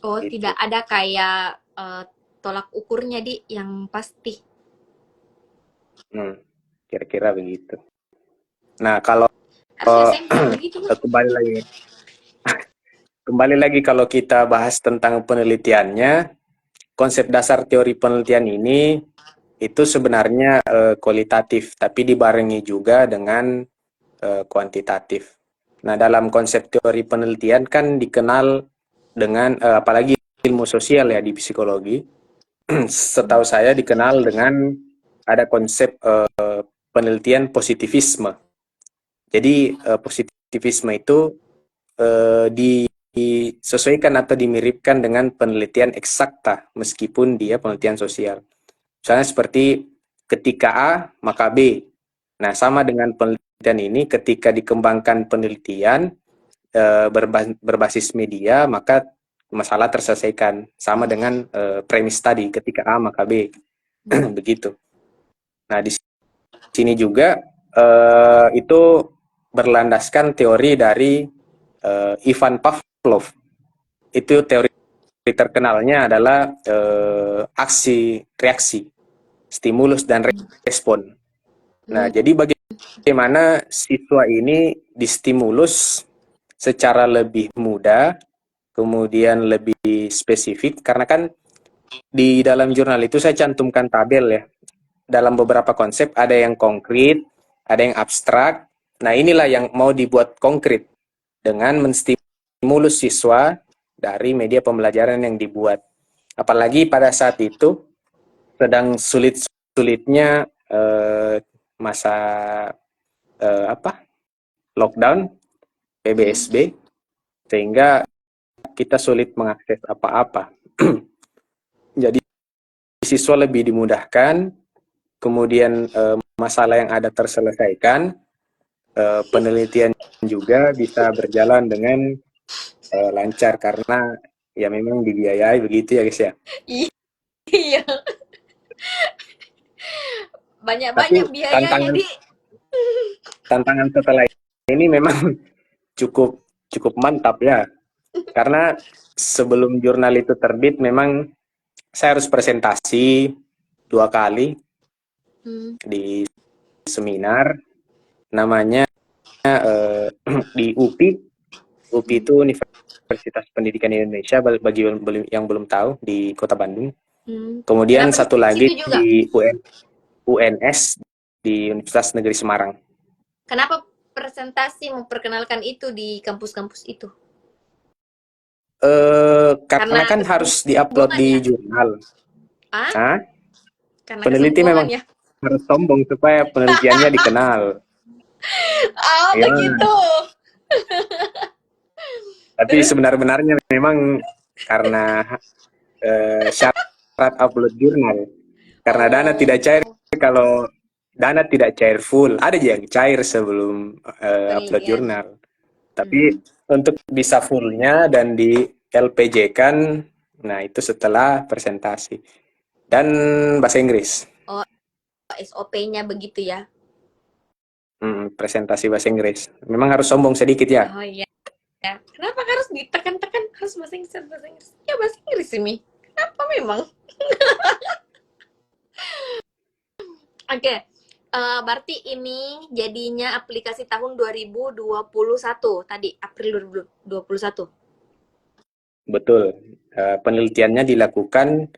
Speaker 1: Oh, tidak
Speaker 2: Itu.
Speaker 1: ada kayak tolak ukurnya di yang pasti.
Speaker 2: Hmm, kira-kira begitu. Nah, kalau
Speaker 1: Harusnya SMP begitu kan?
Speaker 2: kembali lagi, kalau kita bahas tentang penelitiannya, konsep dasar teori penelitian ini itu sebenarnya kualitatif, tapi dibarengi juga dengan kuantitatif. Nah, dalam konsep teori penelitian kan dikenal dengan apalagi ilmu sosial ya di psikologi,
Speaker 1: Hmm.
Speaker 2: setahu saya dikenal dengan ada konsep penelitian positivisme. Jadi positivisme itu disesuaikan atau dimiripkan dengan penelitian eksakta meskipun dia penelitian sosial. Misalnya seperti ketika A maka B. Nah, sama dengan penelitian ini ketika dikembangkan penelitian berbasis media maka masalah terselesaikan sama dengan premis tadi ketika A maka B.
Speaker 1: Hmm.
Speaker 2: Begitu. Nah, di sini juga itu berlandaskan teori dari Ivan Pavlov. Itu teori terkenalnya adalah aksi reaksi, stimulus dan respon. Nah,
Speaker 1: Hmm.
Speaker 2: jadi bagaimana siswa ini distimulus secara lebih mudah, kemudian lebih spesifik, karena kan di dalam jurnal itu saya cantumkan tabel ya. Dalam beberapa konsep ada yang konkret, ada yang abstrak. Nah, inilah yang mau dibuat konkret dengan menstimulus siswa dari media pembelajaran yang dibuat. Apalagi pada saat itu sedang sulit-sulitnya masa apa lockdown
Speaker 1: Hmm.
Speaker 2: PBSB sehingga kita sulit mengakses apa-apa. Jadi siswa lebih dimudahkan, kemudian masalah yang ada terselesaikan, penelitian juga bisa berjalan dengan lancar karena ya memang dibiayai begitu ya guys ya.
Speaker 1: Iya,
Speaker 2: Tapi
Speaker 1: banyak-banyak biayanya
Speaker 2: tantangan
Speaker 1: di.
Speaker 2: tantangan setelah ini memang cukup cukup mantap ya. Karena sebelum jurnal itu terbit memang saya harus presentasi 2 kali
Speaker 1: Hmm.
Speaker 2: di seminar namanya di UPI. UPI
Speaker 1: Hmm.
Speaker 2: itu Universitas Pendidikan Indonesia bagi yang belum tahu di Kota Bandung.
Speaker 1: Hmm.
Speaker 2: Kemudian
Speaker 1: Kenapa di
Speaker 2: satu lagi
Speaker 1: situ juga?
Speaker 2: di UNS di Universitas Negeri Semarang.
Speaker 1: Kenapa presentasi memperkenalkan itu di kampus-kampus itu?
Speaker 2: Karena
Speaker 1: Karena
Speaker 2: kan harus diupload
Speaker 1: kesombongan
Speaker 2: di
Speaker 1: ya?
Speaker 2: jurnal.
Speaker 1: Ah?
Speaker 2: Hah?
Speaker 1: Karena
Speaker 2: Peneliti
Speaker 1: kesombongan
Speaker 2: memang
Speaker 1: ya?
Speaker 2: harus sombong supaya penelitiannya dikenal.
Speaker 1: Oh,
Speaker 2: Ya,
Speaker 1: begitu.
Speaker 2: tapi
Speaker 1: Terus?
Speaker 2: sebenar-benarnya memang karena syarat upload jurnal. Karena dana tidak cair,
Speaker 1: Oh,
Speaker 2: kalau dana tidak cair full, ada aja yang cair sebelum upload
Speaker 1: penelitian.
Speaker 2: jurnal. Tapi
Speaker 1: Hmm.
Speaker 2: untuk bisa fullnya dan di LPJ kan, nah itu setelah presentasi dan bahasa Inggris.
Speaker 1: Oh, SOP-nya begitu ya?
Speaker 2: Presentasi bahasa Inggris. Memang harus sombong sedikit ya.
Speaker 1: Oh iya. Ya. Kenapa harus ditekan-tekan harus bahasa Inggris, bahasa Inggris? Ya bahasa Inggris ini. Kenapa memang? Oke. Berarti ini jadinya aplikasi tahun 2021 tadi, April 2021.
Speaker 2: Betul. Penelitiannya dilakukan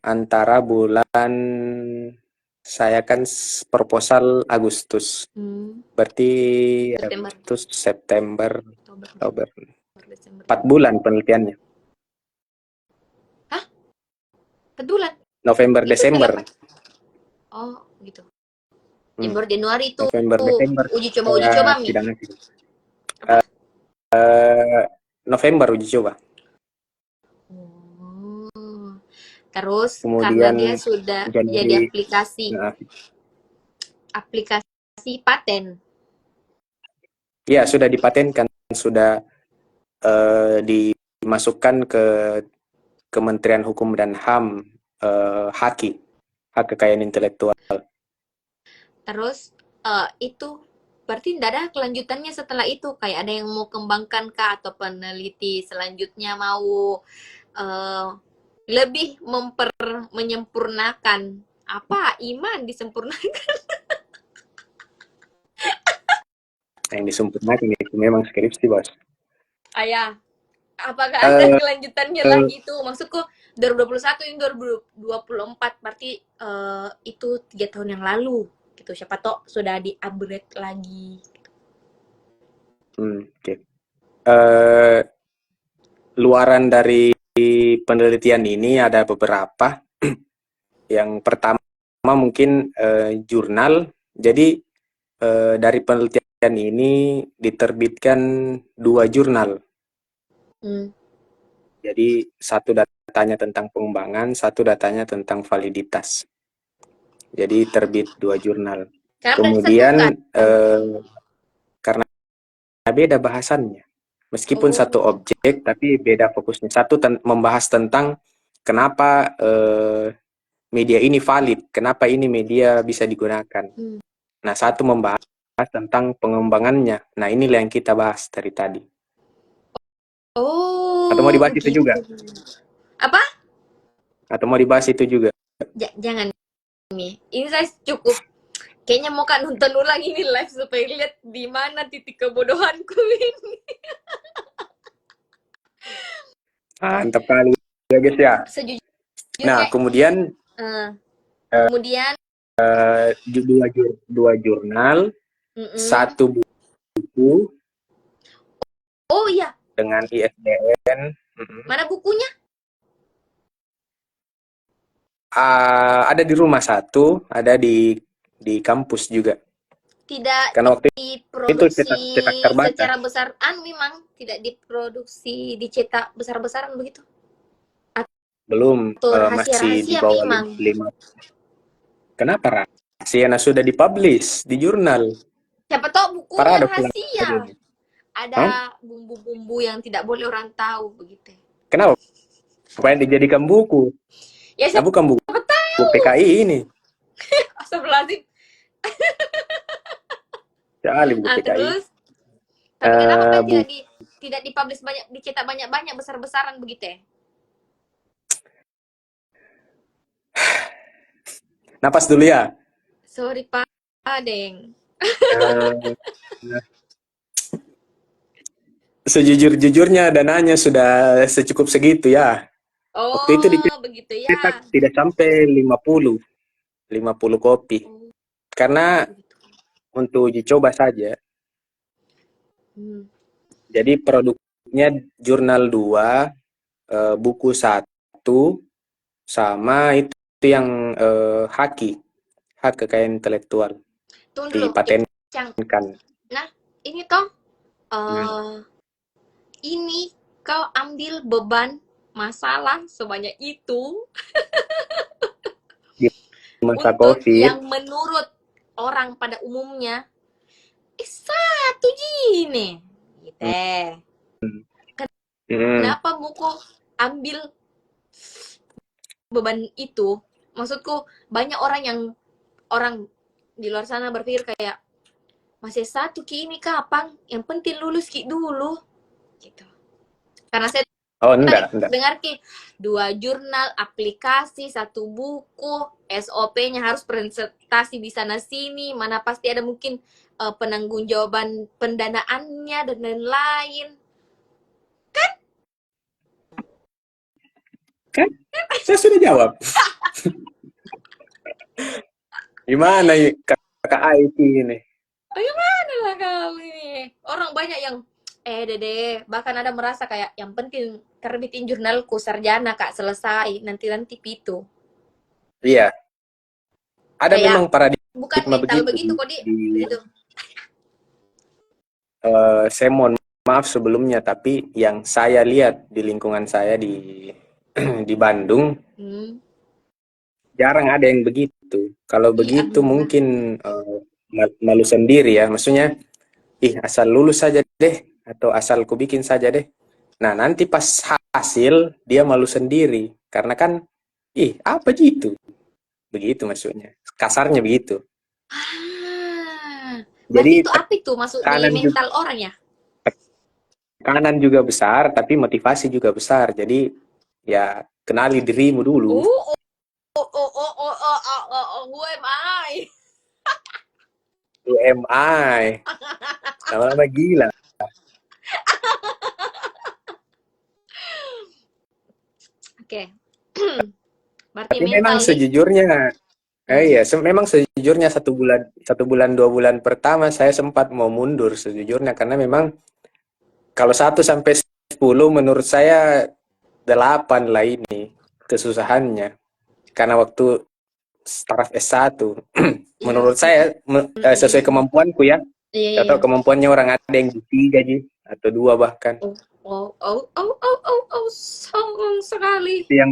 Speaker 2: antara bulan saya kan proposal Agustus.
Speaker 1: Hmm.
Speaker 2: Berarti
Speaker 1: September,
Speaker 2: Agustus, September,
Speaker 1: Oktober,
Speaker 2: Oktober.
Speaker 1: November, Desember.
Speaker 2: 4 bulan penelitiannya.
Speaker 1: Hah? Betulan?
Speaker 2: November,
Speaker 1: Itu
Speaker 2: Desember.
Speaker 1: 8. Oh, gitu.
Speaker 2: Hmm,
Speaker 1: Desember, Januari itu
Speaker 2: November, Desember
Speaker 1: uji coba, Mi.
Speaker 2: sidang akhir.
Speaker 1: Apa?
Speaker 2: Eh, November uji coba.
Speaker 1: Oh. Terus karena
Speaker 2: Kemudian
Speaker 1: dia sudah jadi
Speaker 2: Januari,
Speaker 1: aplikasi
Speaker 2: nah,
Speaker 1: aplikasi paten.
Speaker 2: ya sudah dipatenkan, sudah dimasukkan ke Kementerian Hukum dan HAM, HAKI, Hak Kekayaan Intelektual.
Speaker 1: Terus itu berarti tidak ada kelanjutannya setelah itu, kayak ada yang mau kembangkan kah, atau peneliti selanjutnya mau eh, lebih menyempurnakan apa iman disempurnakan.
Speaker 2: Yang disempurnakan itu memang skripsi, Bos.
Speaker 1: Ayah, apakah ada
Speaker 2: Eh,
Speaker 1: kelanjutannya
Speaker 2: eh,
Speaker 1: lagi itu? Maksudku 2021 ini 2024 berarti itu 3 tahun yang lalu gitu. Siapa tahu sudah di-upgrade lagi.
Speaker 2: oke. Eh, Luaran dari penelitian ini ada beberapa. Yang pertama mungkin jurnal. Jadi dari penelitian ini diterbitkan 2 jurnal.
Speaker 1: Hmm.
Speaker 2: Jadi satu datanya tentang pengembangan, satu datanya tentang validitas. Jadi terbit 2 jurnal.
Speaker 1: Kenapa disatukan?
Speaker 2: Kemudian karena beda bahasannya, meskipun satu
Speaker 1: Oh,
Speaker 2: objek tapi beda fokusnya. Satu membahas tentang kenapa media ini valid, kenapa ini media bisa digunakan.
Speaker 1: hmm.
Speaker 2: Nah, satu membahas tentang pengembangannya. Nah, inilah yang kita bahas dari tadi. Atau mau
Speaker 1: Oh,
Speaker 2: dibahas itu
Speaker 1: begitu.
Speaker 2: juga?
Speaker 1: Apa?
Speaker 2: Atau mau dibahas itu juga?
Speaker 1: Jangan nih. Ini saya cukup. Kayaknya mau kan nonton ulang ini live supaya lihat di mana titik kebodohanku ini.
Speaker 2: Mantap kali ya guys ya. Nah,
Speaker 1: Sejujurnya,
Speaker 2: kemudian
Speaker 1: eh, kemudian,
Speaker 2: dua jurnal,
Speaker 1: mm-mm.
Speaker 2: satu buku
Speaker 1: Oh iya,
Speaker 2: dengan ISBN.
Speaker 1: mana bukunya?
Speaker 2: Ada di rumah satu, ada di kampus juga.
Speaker 1: Tidak
Speaker 2: Karena waktu itu
Speaker 1: diproduksi
Speaker 2: cetak terbatas.
Speaker 1: secara besar, memang tidak diproduksi, dicetak besar-besaran begitu.
Speaker 2: Belum,
Speaker 1: Atau
Speaker 2: masih di
Speaker 1: rahasia-rahasia
Speaker 2: bawah
Speaker 1: memang.
Speaker 2: 5. Kenapa rahasia? Nah, sudah dipublish di jurnal.
Speaker 1: Siapa tahu bukunya
Speaker 2: Paradoks lah.
Speaker 1: rahasia.
Speaker 2: Hah?
Speaker 1: Ada bumbu-bumbu yang tidak boleh orang tahu begitu.
Speaker 2: Kenapa? Apa yang dijadikan buku?
Speaker 1: Ya
Speaker 2: Nah,
Speaker 1: siapa
Speaker 2: bukan buku
Speaker 1: tahu.
Speaker 2: PKI ini.
Speaker 1: Astagfirullahaladzim.
Speaker 2: Sekali buku PKI.
Speaker 1: Terus Tapi kenapa
Speaker 2: Eh,
Speaker 1: kan
Speaker 2: bu,
Speaker 1: tidak dipublish banyak, dicetak banyak-banyak besar-besaran begitu ya?
Speaker 2: napas dulu ya.
Speaker 1: Sorry Pak Deng.
Speaker 2: Eh, Sejujur-jujurnya dananya sudah secukup segitu ya. Waktu itu
Speaker 1: Oh, begitu
Speaker 2: dicetak
Speaker 1: ya.
Speaker 2: tidak sampai 50 kopi.
Speaker 1: Oh,
Speaker 2: Karena
Speaker 1: begitu.
Speaker 2: untuk uji coba saja.
Speaker 1: Hmm.
Speaker 2: Jadi produknya jurnal 2, buku satu, sama itu yang hak kekayaan intelektual
Speaker 1: Tunggu dulu. Yang,
Speaker 2: dipatenkan.
Speaker 1: nah, ini toh,
Speaker 2: Hmm.
Speaker 1: eh ini kau ambil beban masalah sebanyak itu
Speaker 2: Di masa
Speaker 1: untuk
Speaker 2: COVID.
Speaker 1: yang menurut orang pada umumnya satu gini gitu.
Speaker 2: Hmm.
Speaker 1: Kenapa muko ambil beban itu? Maksudku banyak orang di luar sana berpikir kayak masih satu ki ini kapan? Yang penting lulus ki dulu gitu. Karena saya
Speaker 2: Oh,
Speaker 1: tadi
Speaker 2: enggak.
Speaker 1: dengar ki 2 jurnal, aplikasi, 1 buku, SOP-nya harus presentasi di sana sini, mana pasti ada mungkin penanggung jawaban pendanaannya dan lain-lain.
Speaker 2: Kan saya sudah jawab. Gimana ya kakak IT ini?
Speaker 1: Bagaimana lah kau ini? Orang banyak yang dede, bahkan ada merasa kayak yang penting terbitin jurnalku sarjana kak selesai nanti pitu.
Speaker 2: Iya, ada
Speaker 1: Kayak
Speaker 2: memang
Speaker 1: bukan
Speaker 2: paradigma
Speaker 1: mental
Speaker 2: begitu
Speaker 1: begitu kok
Speaker 2: di
Speaker 1: begitu.
Speaker 2: saya mohon maaf sebelumnya, tapi yang saya lihat di lingkungan saya di di Bandung
Speaker 1: Hmm.
Speaker 2: jarang ada yang begitu. Kalau
Speaker 1: Iya,
Speaker 2: begitu mungkin malu sendiri ya, maksudnya ih asal lulus saja deh atau asal ku bikin saja deh. Nah, nanti pas hasil dia malu sendiri karena kan ih apa gitu. Begitu maksudnya. Kasarnya begitu.
Speaker 1: Berarti
Speaker 2: Jadi
Speaker 1: itu apa itu masuk di
Speaker 2: tekanan juga,
Speaker 1: mental orang ya?
Speaker 2: tekanan juga besar, tapi motivasi juga besar. Jadi ya kenali dirimu dulu.
Speaker 1: Oh, who am I?
Speaker 2: UMI. Lama-lama gila.
Speaker 1: Oke. Berarti
Speaker 2: Tapi memang
Speaker 1: mental nih.
Speaker 2: sejujurnya,
Speaker 1: Hmm.
Speaker 2: iya, memang sejujurnya 1 bulan 2 bulan pertama saya sempat mau mundur sejujurnya karena memang kalau 1 sampai 10 menurut saya 8 lah ini kesusahannya. Karena waktu staraf S1
Speaker 1: Iya,
Speaker 2: menurut saya sesuai kemampuanku ya.
Speaker 1: iya,
Speaker 2: Tidak
Speaker 1: iya.
Speaker 2: tahu kemampuannya orang ada yang D3 ji atau 2 bahkan.
Speaker 1: Oh, sayang sekali.
Speaker 2: Yang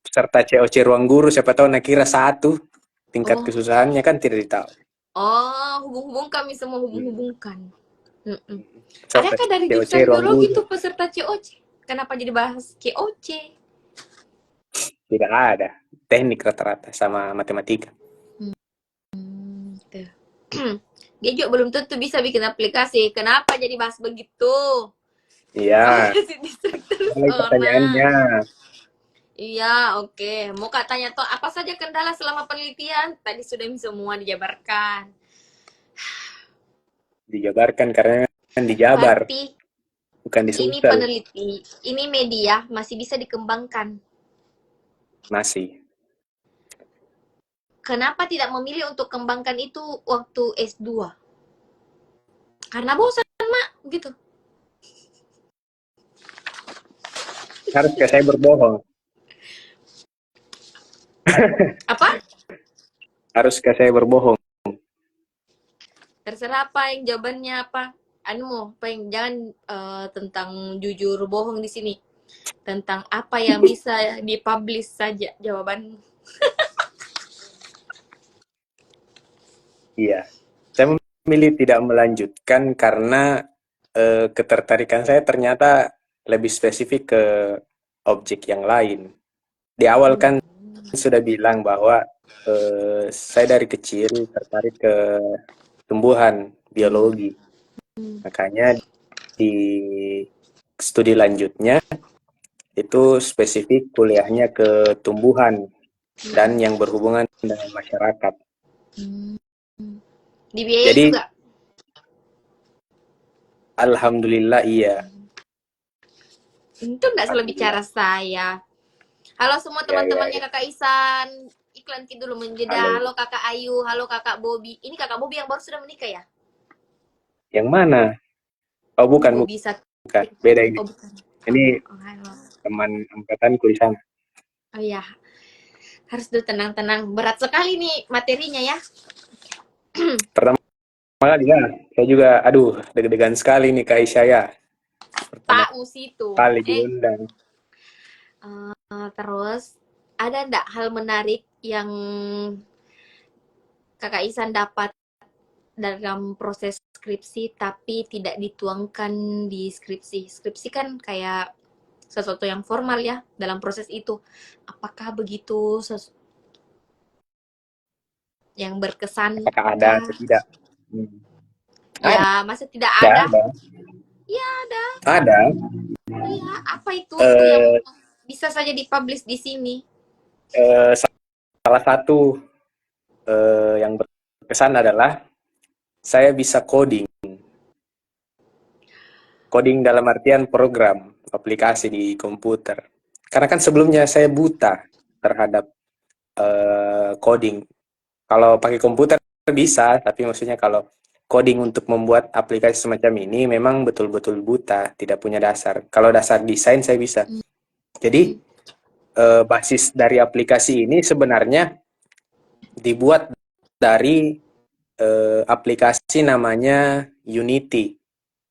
Speaker 2: peserta COC ruang guru siapa tahu nak kira 1 tingkat
Speaker 1: Oh,
Speaker 2: kesusahannya kan tidak tahu.
Speaker 1: hubung-hubung kami semua hubung-hubungkan. Mm-mm.
Speaker 2: Peserta
Speaker 1: Adakah dari
Speaker 2: COC
Speaker 1: jurusan
Speaker 2: ruang
Speaker 1: biologi
Speaker 2: guru
Speaker 1: itu peserta COC? Kenapa jadi bahas COC?
Speaker 2: tidak ada. Teknik rata-rata sama matematika.
Speaker 1: Tuh. Dia juga belum tentu bisa bikin aplikasi. Kenapa jadi bahas begitu? Kau
Speaker 2: Iya,
Speaker 1: kasih distrik terus
Speaker 2: mulai
Speaker 1: orang.
Speaker 2: pertanyaannya
Speaker 1: Iya, oke. Mau kak tanya toh apa saja kendala selama penelitian? Tadi sudah semua dijabarkan.
Speaker 2: dijabarkan karena kan di Jabar,
Speaker 1: Berarti
Speaker 2: bukan di
Speaker 1: ini
Speaker 2: Sulsel.
Speaker 1: peneliti, ini media masih bisa dikembangkan.
Speaker 2: Masih.
Speaker 1: Kenapa tidak memilih untuk kembangkan itu waktu S2? Karena bosan, Mak, gitu.
Speaker 2: Haruskah saya berbohong?
Speaker 1: Apa?
Speaker 2: Haruskah saya berbohong?
Speaker 1: Terserah apa yang jawabannya apa. Anu mau, jangan tentang jujur bohong di sini. Tentang apa yang bisa dipublish saja jawabanmu.
Speaker 2: Iya. Saya memilih tidak melanjutkan karena ketertarikan saya ternyata lebih spesifik ke objek yang lain. Di awal
Speaker 1: Hmm.
Speaker 2: kan sudah bilang bahwa saya dari kecil tertarik ke tumbuhan, biologi. Makanya di studi lanjutnya itu spesifik kuliahnya ke tumbuhan dan
Speaker 1: Hmm.
Speaker 2: yang berhubungan dengan masyarakat.
Speaker 1: Hmm. Dibiayai
Speaker 2: Jadi
Speaker 1: juga.
Speaker 2: alhamdulillah iya,
Speaker 1: Itu nggak salah
Speaker 2: alhamdulillah.
Speaker 1: bicara saya. Halo semua
Speaker 2: Ya ya
Speaker 1: teman-temannya
Speaker 2: ya.
Speaker 1: Kakak Isan. Iklan kita dulu menjeda.
Speaker 2: Halo.
Speaker 1: Halo Kakak Ayu, halo Kakak Bobby. Ini Kakak Bobby yang baru sudah menikah ya?
Speaker 2: Yang mana? Oh
Speaker 1: Ini
Speaker 2: bukan
Speaker 1: Bobby satu.
Speaker 2: bukan, beda ini.
Speaker 1: Oh bukan.
Speaker 2: Ini
Speaker 1: Oh, halo.
Speaker 2: teman angkatanku di sana.
Speaker 1: Oh iya, harus dulu tenang-tenang. Berat sekali nih materinya ya.
Speaker 2: Pertama kali ya, saya juga aduh deg-degan sekali nih Kak Isya ya. Pertama
Speaker 1: Pak Musitu.
Speaker 2: kali diundang.
Speaker 1: Terus ada ndak hal menarik yang Kakak Isan dapat dalam proses skripsi tapi tidak dituangkan di skripsi? Skripsi kan kayak sesuatu yang formal ya dalam proses itu. Apakah begitu yang berkesan
Speaker 2: Apakah ada
Speaker 1: kah?
Speaker 2: atau tidak? Hmm. Ada,
Speaker 1: Ya, masa tidak ada?
Speaker 2: ada.
Speaker 1: Ya ada.
Speaker 2: Ada.
Speaker 1: Iya, apa itu yang
Speaker 2: Eh,
Speaker 1: bisa saja dipublish di sini?
Speaker 2: eh, salah satu yang berkesan adalah saya bisa coding. Coding dalam artian program, aplikasi di komputer. Karena kan sebelumnya saya buta terhadap coding. Kalau pakai komputer bisa, tapi maksudnya kalau coding untuk membuat aplikasi semacam ini memang betul-betul buta, tidak punya dasar. Kalau dasar desain saya bisa. Jadi
Speaker 1: Hmm.
Speaker 2: basis dari aplikasi ini sebenarnya dibuat dari aplikasi namanya Unity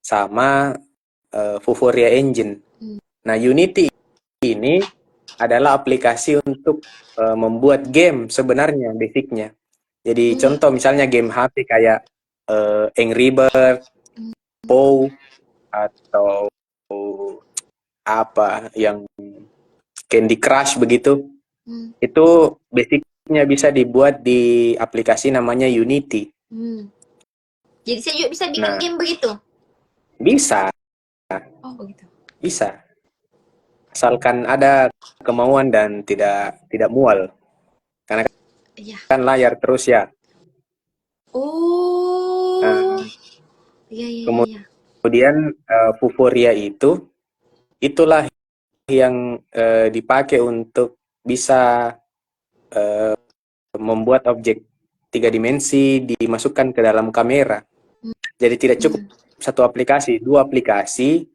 Speaker 2: sama Vuforia Engine.
Speaker 1: Hmm.
Speaker 2: Nah, Unity ini adalah aplikasi untuk membuat game sebenarnya basicnya. Jadi
Speaker 1: Hmm.
Speaker 2: contoh misalnya game HP kayak Angry Bird,
Speaker 1: Hmm.
Speaker 2: POW atau apa yang Candy Crush begitu.
Speaker 1: Hmm.
Speaker 2: Itu basicnya bisa dibuat di aplikasi namanya Unity.
Speaker 1: Hmm. Jadi saya juga bisa bikin
Speaker 2: Nah,
Speaker 1: game begitu.
Speaker 2: bisa,
Speaker 1: Oh, begitu.
Speaker 2: bisa. Asalkan ada kemauan dan tidak tidak mual. Karena
Speaker 1: Iya.
Speaker 2: kan layar terus ya.
Speaker 1: Oh.
Speaker 2: Nah,
Speaker 1: Iya, iya, iya, iya.
Speaker 2: kemudian Vuforia itulah yang dipakai untuk bisa membuat objek tiga dimensi dimasukkan ke dalam kamera. Jadi tidak cukup
Speaker 1: Hmm.
Speaker 2: satu aplikasi, dua aplikasi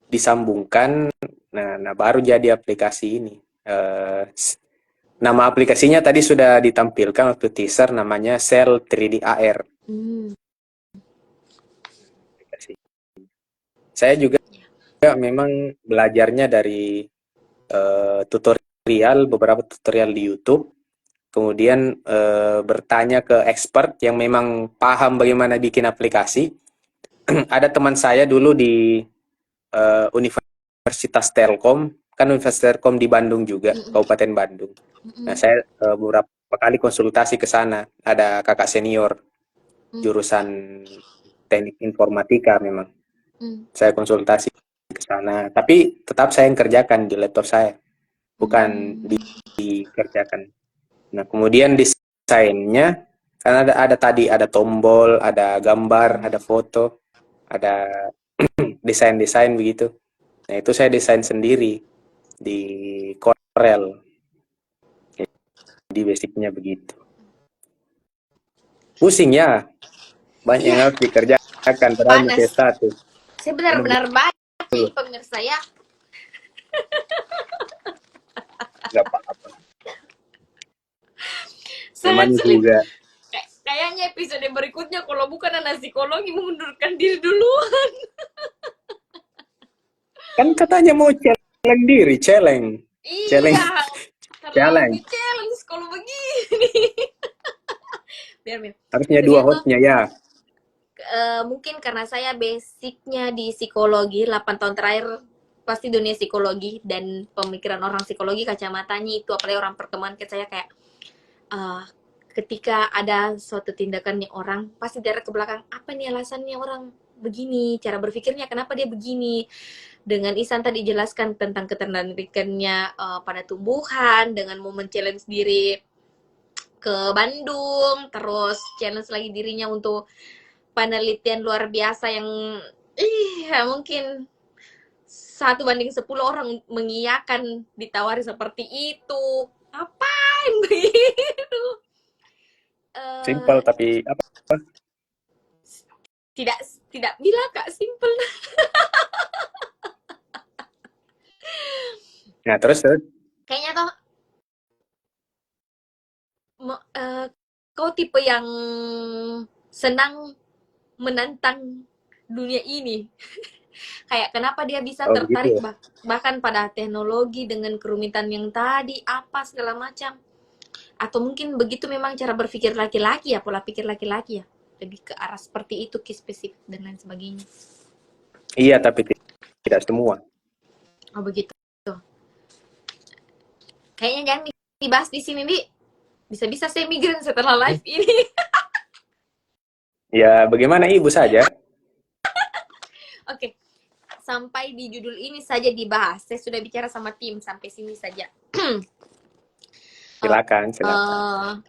Speaker 2: disambungkan, nah baru jadi aplikasi ini. Nama aplikasinya tadi sudah ditampilkan waktu teaser, namanya Cell 3D AR.
Speaker 1: Hmm.
Speaker 2: Saya juga memang belajarnya dari tutorial, beberapa tutorial di YouTube, kemudian bertanya ke expert yang memang paham bagaimana bikin aplikasi. Ada teman saya dulu di Universitas Telkom, kan Universitas Telkom di Bandung juga,
Speaker 1: Hmm.
Speaker 2: Kabupaten Bandung. Nah,
Speaker 1: Hmm.
Speaker 2: saya beberapa kali konsultasi ke sana. Ada kakak senior
Speaker 1: Hmm.
Speaker 2: jurusan teknik informatika memang.
Speaker 1: Hmm.
Speaker 2: Saya konsultasi ke sana, tapi tetap saya yang kerjakan di laptop saya, bukan
Speaker 1: Hmm.
Speaker 2: dikerjakan. Nah, kemudian desainnya karena ada tadi ada tombol, ada gambar, ada foto, ada desain-desain begitu. Nah, itu saya desain sendiri di Corel. Jadi basicnya begitu. Pusing ya, banyak
Speaker 1: Iya,
Speaker 2: yang harus dikerjakan padahal masih
Speaker 1: panas.
Speaker 2: S1.
Speaker 1: Saya
Speaker 2: Minum
Speaker 1: benar-benar baca
Speaker 2: dulu,
Speaker 1: ini pemirsa ya.
Speaker 2: nggak apa-apa.
Speaker 1: Sangat
Speaker 2: Namanya
Speaker 1: sulit.
Speaker 2: juga.
Speaker 1: Kayaknya episode berikutnya kalau bukan anak psikologi mengundurkan diri dulu.
Speaker 2: Kan katanya mau challenge diri, challenge. Challenge,
Speaker 1: Iya, terlalu
Speaker 2: challenge.
Speaker 1: di challenge kalau begini. Biar Min.
Speaker 2: Harusnya dua
Speaker 1: Sekian toh.
Speaker 2: hostnya ya.
Speaker 1: Mungkin karena saya basicnya di psikologi 8 tahun terakhir pasti dunia psikologi dan pemikiran orang psikologi kacamatanya itu apalagi orang perkembangan ke saya kayak uh, ketika ada suatu tindakannya orang pasti dari ke belakang apa nih alasannya orang begini, cara berpikirnya kenapa dia begini. Dengan Isan tadi jelaskan tentang ketertarikannya pada tumbuhan, dengan momen challenge diri ke Bandung, terus challenge lagi dirinya untuk penelitian luar biasa yang mungkin 1 banding 10 orang mengiyakan ditawari seperti itu. Ngapain begitu?
Speaker 2: Simpel
Speaker 1: Eh,
Speaker 2: tapi apa?
Speaker 1: tidak tidak bilang Kak simple.
Speaker 2: Nah, terus
Speaker 1: Kayaknya toh kau tipe yang senang menantang dunia ini. Kayak kenapa dia bisa
Speaker 2: oh begitu
Speaker 1: tertarik
Speaker 2: ya.
Speaker 1: bahkan pada teknologi dengan kerumitan yang tadi apa segala macam. Atau mungkin begitu memang cara berpikir laki-laki ya, pola pikir laki-laki ya. Lebih ke arah seperti itu, ki spesifik dan lain sebagainya.
Speaker 2: Iya, tapi tidak semua.
Speaker 1: Oh begitu. Kayaknya jangan dibahas di sini, Di. Bisa-bisa saya migran setelah live ini.
Speaker 2: Ya, bagaimana ibu saja?
Speaker 1: Oke, sampai di judul ini saja dibahas. Saya sudah bicara sama tim sampai sini saja.
Speaker 2: Silakan, silakan.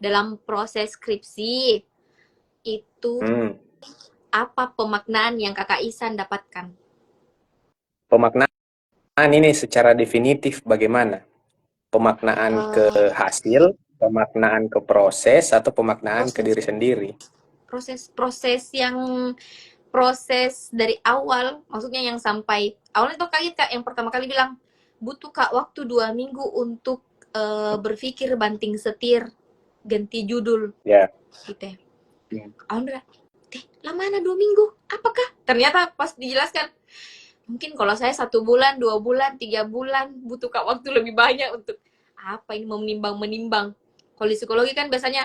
Speaker 1: Dalam proses skripsi itu
Speaker 2: Hmm.
Speaker 1: apa pemaknaan yang Kakak Isan dapatkan?
Speaker 2: Pemaknaan ini secara definitif bagaimana? Pemaknaan ke
Speaker 1: Eh,
Speaker 2: hasil, pemaknaan ke proses, atau pemaknaan ke
Speaker 1: proses
Speaker 2: diri sendiri?
Speaker 1: proses yang proses dari awal, maksudnya yang sampai awalnya tuh kaget Kak yang pertama kali bilang butuh Kak waktu 2 minggu untuk berpikir banting setir ganti judul
Speaker 2: Ya.
Speaker 1: gitu ya.
Speaker 2: Hmm.
Speaker 1: Awalnya lama mana 2 minggu? Apakah? Ternyata pas dijelaskan mungkin kalau saya 1 bulan, 2 bulan, 3 bulan butuh Kak waktu lebih banyak untuk apa ini menimbang-menimbang. Kalau di psikologi kan biasanya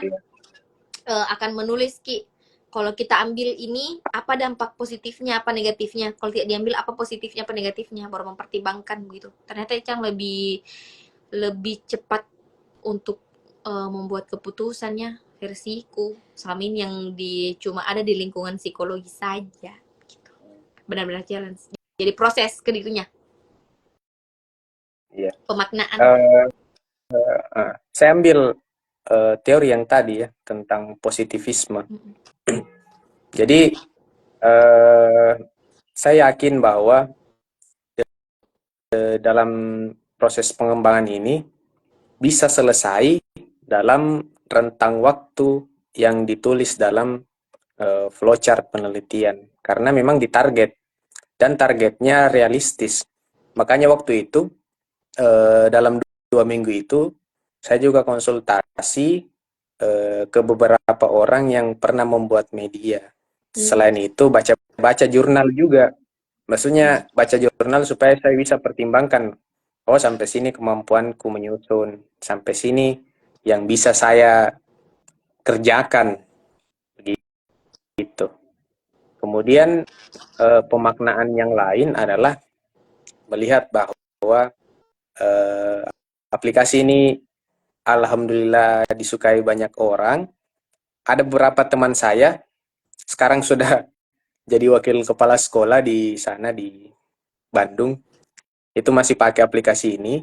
Speaker 1: akan menulis Ki kalau kita ambil ini apa dampak positifnya apa negatifnya, kalau tidak diambil apa positifnya apa negatifnya, baru mempertimbangkan begitu. Ternyata Icang lebih lebih cepat untuk membuat keputusannya versiku selama ini yang cuma ada di lingkungan psikologi saja gitu. Benar-benar challenge jadi proses ke dirinya
Speaker 2: Iya.
Speaker 1: pemaknaan.
Speaker 2: Eh, saya ambil teori yang tadi ya tentang positivisme. Jadi eh, saya yakin bahwa dalam proses pengembangan ini bisa selesai dalam rentang waktu yang ditulis dalam flowchart penelitian karena memang ditarget dan targetnya realistis. Makanya waktu itu dalam 2 minggu itu saya juga konsultasi ke beberapa orang yang pernah membuat media.
Speaker 1: Hmm.
Speaker 2: Selain itu baca-baca jurnal juga. Maksudnya baca jurnal supaya saya bisa pertimbangkan, oh sampai sini kemampuanku menyusun, sampai sini yang bisa saya kerjakan begitu. Kemudian pemaknaan yang lain adalah melihat bahwa eh, aplikasi ini alhamdulillah disukai banyak orang. Ada beberapa teman saya sekarang sudah jadi wakil kepala sekolah di sana di Bandung. Itu masih pakai aplikasi ini.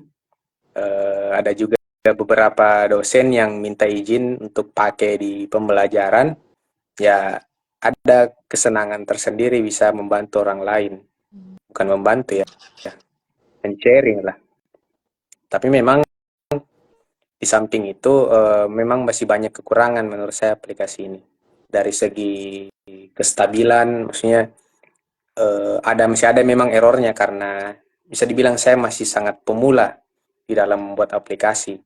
Speaker 2: Ada juga beberapa dosen yang minta izin untuk pakai di pembelajaran. Ya, ada kesenangan tersendiri bisa membantu orang lain. Bukan membantu ya, men-sharing lah. Tapi memang di samping itu memang masih banyak kekurangan menurut saya aplikasi ini. Dari segi kestabilan, maksudnya masih ada memang errornya karena bisa dibilang saya masih sangat pemula di dalam membuat aplikasi.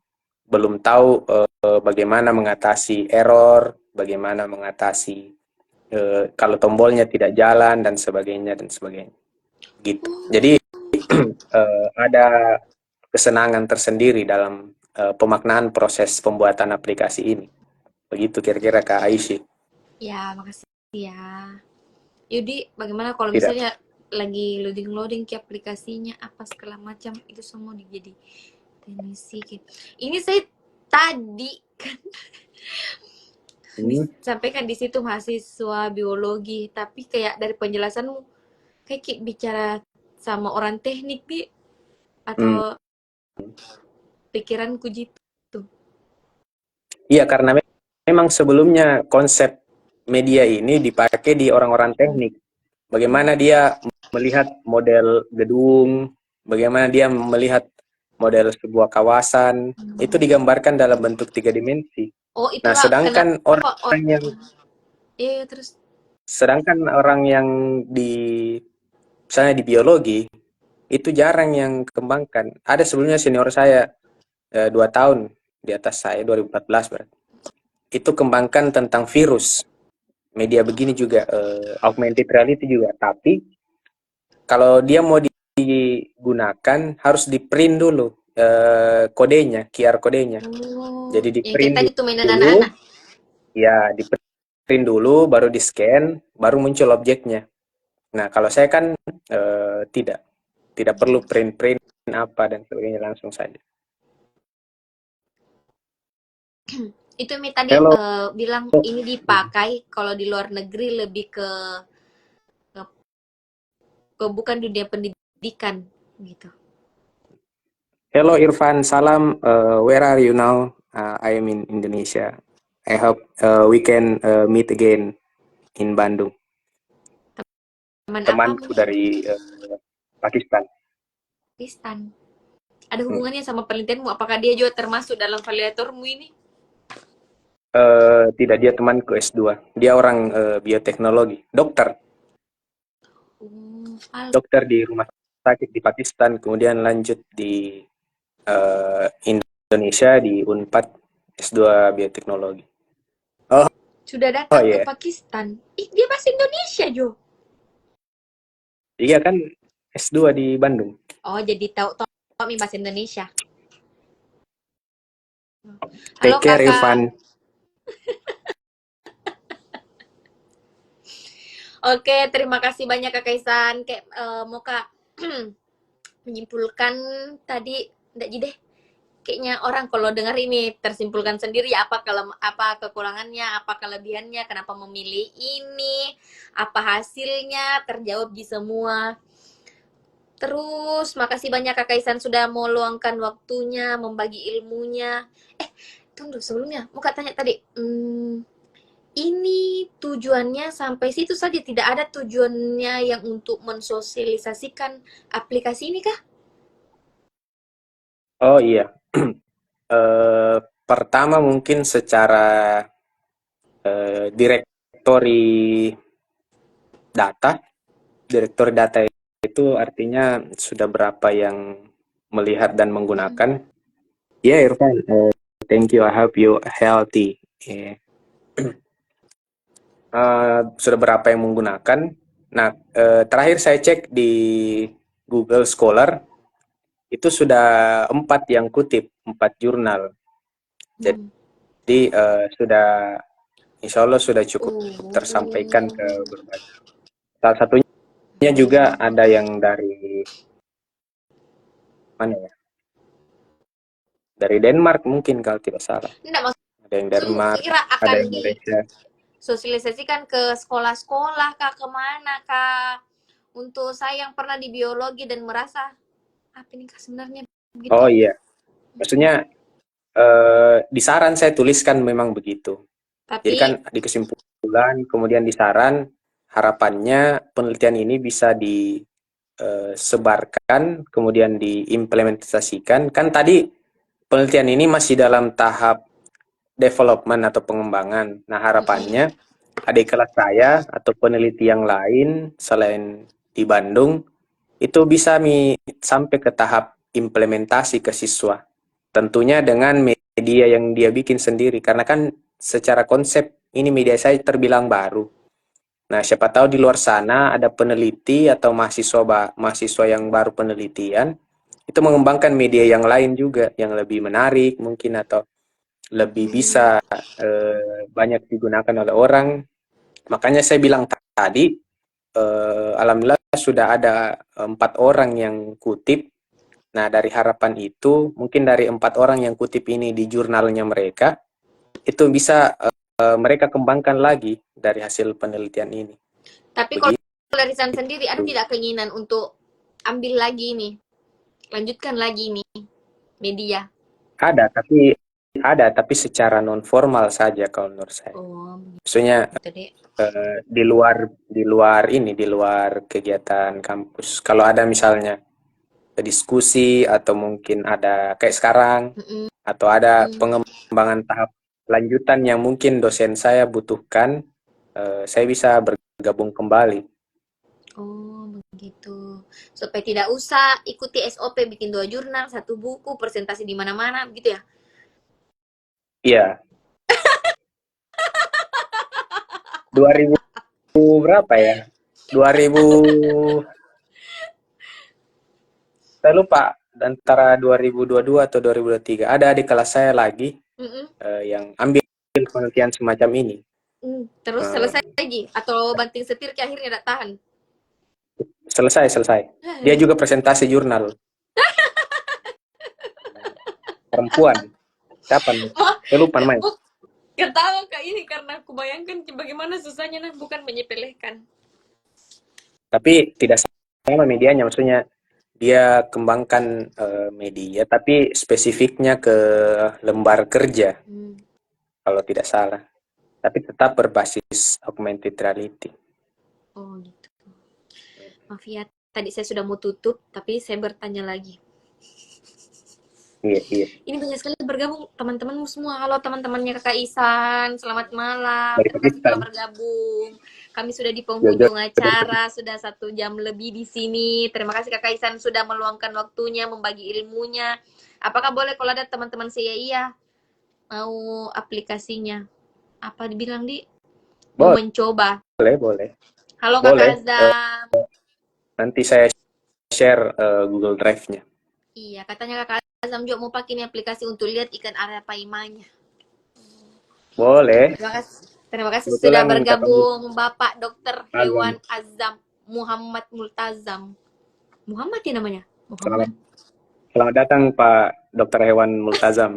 Speaker 2: Belum tahu bagaimana mengatasi error, bagaimana mengatasi kalau tombolnya tidak jalan dan sebagainya dan sebagainya. Gitu. Jadi ada kesenangan tersendiri dalam pemaknaan proses pembuatan aplikasi ini. Begitu kira-kira Kak Aisyah.
Speaker 1: Ya makasih ya Yudi. Bagaimana kalau
Speaker 2: Tidak.
Speaker 1: misalnya lagi loading-loading ke aplikasinya apa segala macam itu semua jadi teknisi gitu. Ini saya tadi kan disampaikan di situ mahasiswa biologi, tapi kayak dari penjelasanmu kayak bicara sama orang teknik bi
Speaker 2: Hmm.
Speaker 1: atau pikiranku gitu.
Speaker 2: Iya, karena memang sebelumnya konsep media ini dipakai di orang-orang teknik. Bagaimana dia melihat model gedung, bagaimana dia melihat model sebuah kawasan, itu digambarkan dalam bentuk 3 dimensi.
Speaker 1: Oh,
Speaker 2: Nah,
Speaker 1: itulah kenapa
Speaker 2: yang
Speaker 1: iya terus.
Speaker 2: sedangkan orang yang di misalnya di biologi itu jarang yang kembangkan. Ada sebelumnya senior saya 2 tahun di atas saya 2014 berarti. Itu kembangkan tentang virus. Media begini juga augmented reality juga. Tapi kalau dia mau digunakan harus di print dulu kodenya, QR kodenya.
Speaker 1: Oh,
Speaker 2: Jadi di
Speaker 1: yang kayak
Speaker 2: print
Speaker 1: tadi tuh mainan
Speaker 2: dulu,
Speaker 1: anak-anak.
Speaker 2: ya di print dulu, baru di scan, baru muncul objeknya. Nah, kalau saya kan tidak perlu print-print apa dan sebagainya, langsung saja.
Speaker 1: Itu Mi tadi
Speaker 2: Kalau
Speaker 1: bilang ini dipakai kalau di luar negeri lebih ke bukan dunia pendidikan gitu.
Speaker 2: Hello Irfan, salam. Where are you now? I am in Indonesia. I hope we can meet again in Bandung.
Speaker 1: Teman apamu
Speaker 2: Temanku
Speaker 1: nih?
Speaker 2: dari Pakistan.
Speaker 1: Pakistan. Ada
Speaker 2: Hmm.
Speaker 1: hubungannya sama penelitianmu? Apakah dia juga termasuk dalam validatormu ini?
Speaker 2: Tidak, dia temanku S2. Dia orang bioteknologi, dokter,
Speaker 1: Al.
Speaker 2: dokter di rumah sakit di Pakistan, kemudian lanjut di Indonesia di Unpad S2 bioteknologi. Oh,
Speaker 1: Sudah
Speaker 2: oh
Speaker 1: datang ke
Speaker 2: ya, yeah.
Speaker 1: Pakistan. Ih, dia bahasa Indonesia, Jo.
Speaker 2: Iya kan S2 di Bandung.
Speaker 1: Oh, jadi tahu mi bahasa Indonesia. Halo
Speaker 2: Take care
Speaker 1: kakak.
Speaker 2: Irfan.
Speaker 1: Oke, terima kasih banyak Kak Kaisan. Kayak mau Kak menyimpulkan tadi enggak jadi deh. Kayaknya orang kalau dengar ini tersimpulkan sendiri ya apa kekurangannya, apa kelebihannya, kenapa memilih ini, apa hasilnya, terjawab di semua. Terus makasih banyak Kak Kaisan sudah meluangkan waktunya, membagi ilmunya. Tunggu sebelumnya, mau Kak tanya tadi. Ini tujuannya sampai situ saja, tidak ada tujuannya yang untuk mensosialisasikan aplikasi ini kah?
Speaker 2: Oh iya. Pertama mungkin secara direktori data. Direktori data itu artinya sudah berapa yang melihat dan menggunakan. Ya, yeah, Irfan, thank you. I hope you healthy. Yeah. Sudah berapa yang menggunakan. Nah, terakhir saya cek di Google Scholar, itu sudah 4 yang kutip, 4 jurnal. Jadi sudah, insya Allah sudah cukup tersampaikan ke berbagai. Salah satunya juga ada yang dari mana ya? Dari Denmark mungkin kalau tidak salah.
Speaker 1: Tidak
Speaker 2: Ada yang
Speaker 1: maksudmu
Speaker 2: Denmark,
Speaker 1: kira
Speaker 2: ada
Speaker 1: akan
Speaker 2: yang Malaysia.
Speaker 1: disosialisasikan ke sekolah-sekolah kah, kemana kah? Untuk saya yang pernah di biologi dan merasa apa ini kah sebenarnya begitu.
Speaker 2: Oh iya, maksudnya di saran saya tuliskan memang begitu. Jadi kan
Speaker 1: Tapi
Speaker 2: di kesimpulan, kemudian di saran, harapannya penelitian ini bisa disebarkan, kemudian diimplementasikan. Kan tadi penelitian ini masih dalam tahap development atau pengembangan. Nah, harapannya adik kelas saya atau peneliti yang lain selain di Bandung itu bisa sampai ke tahap implementasi ke siswa. Tentunya dengan media yang dia bikin sendiri, karena kan secara konsep ini media saya terbilang baru. Nah, siapa tahu di luar sana ada peneliti atau mahasiswa yang baru penelitian itu mengembangkan media yang lain juga yang lebih menarik mungkin atau lebih bisa banyak digunakan oleh orang. Makanya saya bilang tadi, alhamdulillah sudah ada 4 orang yang kutip. Nah, dari harapan itu, mungkin dari 4 orang yang kutip ini di jurnalnya mereka, itu bisa mereka kembangkan lagi dari hasil penelitian ini.
Speaker 1: Tapi kalau
Speaker 2: Begitu.
Speaker 1: dari San sendiri ada tidak keinginan untuk ambil lagi nih, lanjutkan lagi nih media?
Speaker 2: Ada, tapi secara non formal saja kalau menurut saya.
Speaker 1: Oh,
Speaker 2: Maksudnya
Speaker 1: gitu deh.
Speaker 2: di luar kegiatan kampus. Kalau ada misalnya diskusi atau mungkin ada kayak sekarang
Speaker 1: Mm-mm.
Speaker 2: atau ada pengembangan tahap lanjutan yang mungkin dosen saya butuhkan, saya bisa bergabung kembali.
Speaker 1: Oh, begitu. Supaya tidak usah ikuti SOP bikin 2 jurnal, 1 buku, presentasi di mana-mana, begitu ya?
Speaker 2: Iya, 2000 berapa ya? 2000, saya lupa, antara 2022 atau 2023. Ada adik kelas saya lagi
Speaker 1: Mm-mm.
Speaker 2: yang ambil penelitian semacam ini.
Speaker 1: Terus selesai
Speaker 2: Eh,
Speaker 1: lagi? Atau banting setir ke akhirnya tidak tahan?
Speaker 2: selesai. Dia juga presentasi jurnal perempuan. Siapa nih?
Speaker 1: Wah,
Speaker 2: Saya lupa namanya.
Speaker 1: ketawa kak ini karena aku bayangkan bagaimana susahnya, nah bukan menyepelekan.
Speaker 2: Tapi tidak sama medianya, maksudnya dia kembangkan media, tapi spesifiknya ke lembar kerja,
Speaker 1: Hmm.
Speaker 2: kalau tidak salah. Tapi tetap berbasis augmented reality.
Speaker 1: Oh gitu. Maaf ya, tadi saya sudah mau tutup, tapi saya bertanya lagi.
Speaker 2: Iya, iya.
Speaker 1: Ini banyak sekali bergabung teman-temanmu semua. Halo teman-temannya Kakak Isan, selamat malam.
Speaker 2: Dari
Speaker 1: Terima kasih telah
Speaker 2: Pakistan.
Speaker 1: bergabung. Kami sudah di
Speaker 2: Jojo.
Speaker 1: penghujung acara, sudah 1 jam lebih di sini. Terima kasih Kakak Isan sudah meluangkan waktunya, membagi ilmunya. Apakah boleh kalau ada teman-teman saya iya mau aplikasinya? Apa dibilang di? Mau
Speaker 2: Boleh,
Speaker 1: mencoba.
Speaker 2: boleh.
Speaker 1: Halo Kakak
Speaker 2: Boleh.
Speaker 1: Azam.
Speaker 2: Nanti saya share Google Drive-nya.
Speaker 1: Iya, katanya Kakak Azam juga mau pakai ini aplikasi untuk lihat ikan arapaimanya.
Speaker 2: Boleh.
Speaker 1: Terima kasih sudah
Speaker 2: Kebetulan ketemu.
Speaker 1: bergabung Bapak Dokter
Speaker 2: Azam.
Speaker 1: Hewan Azam Muhammad Multazam. Muhammad ya namanya?
Speaker 2: Selamat,
Speaker 1: Muhammad.
Speaker 2: selamat datang Pak Dokter Hewan Multazam.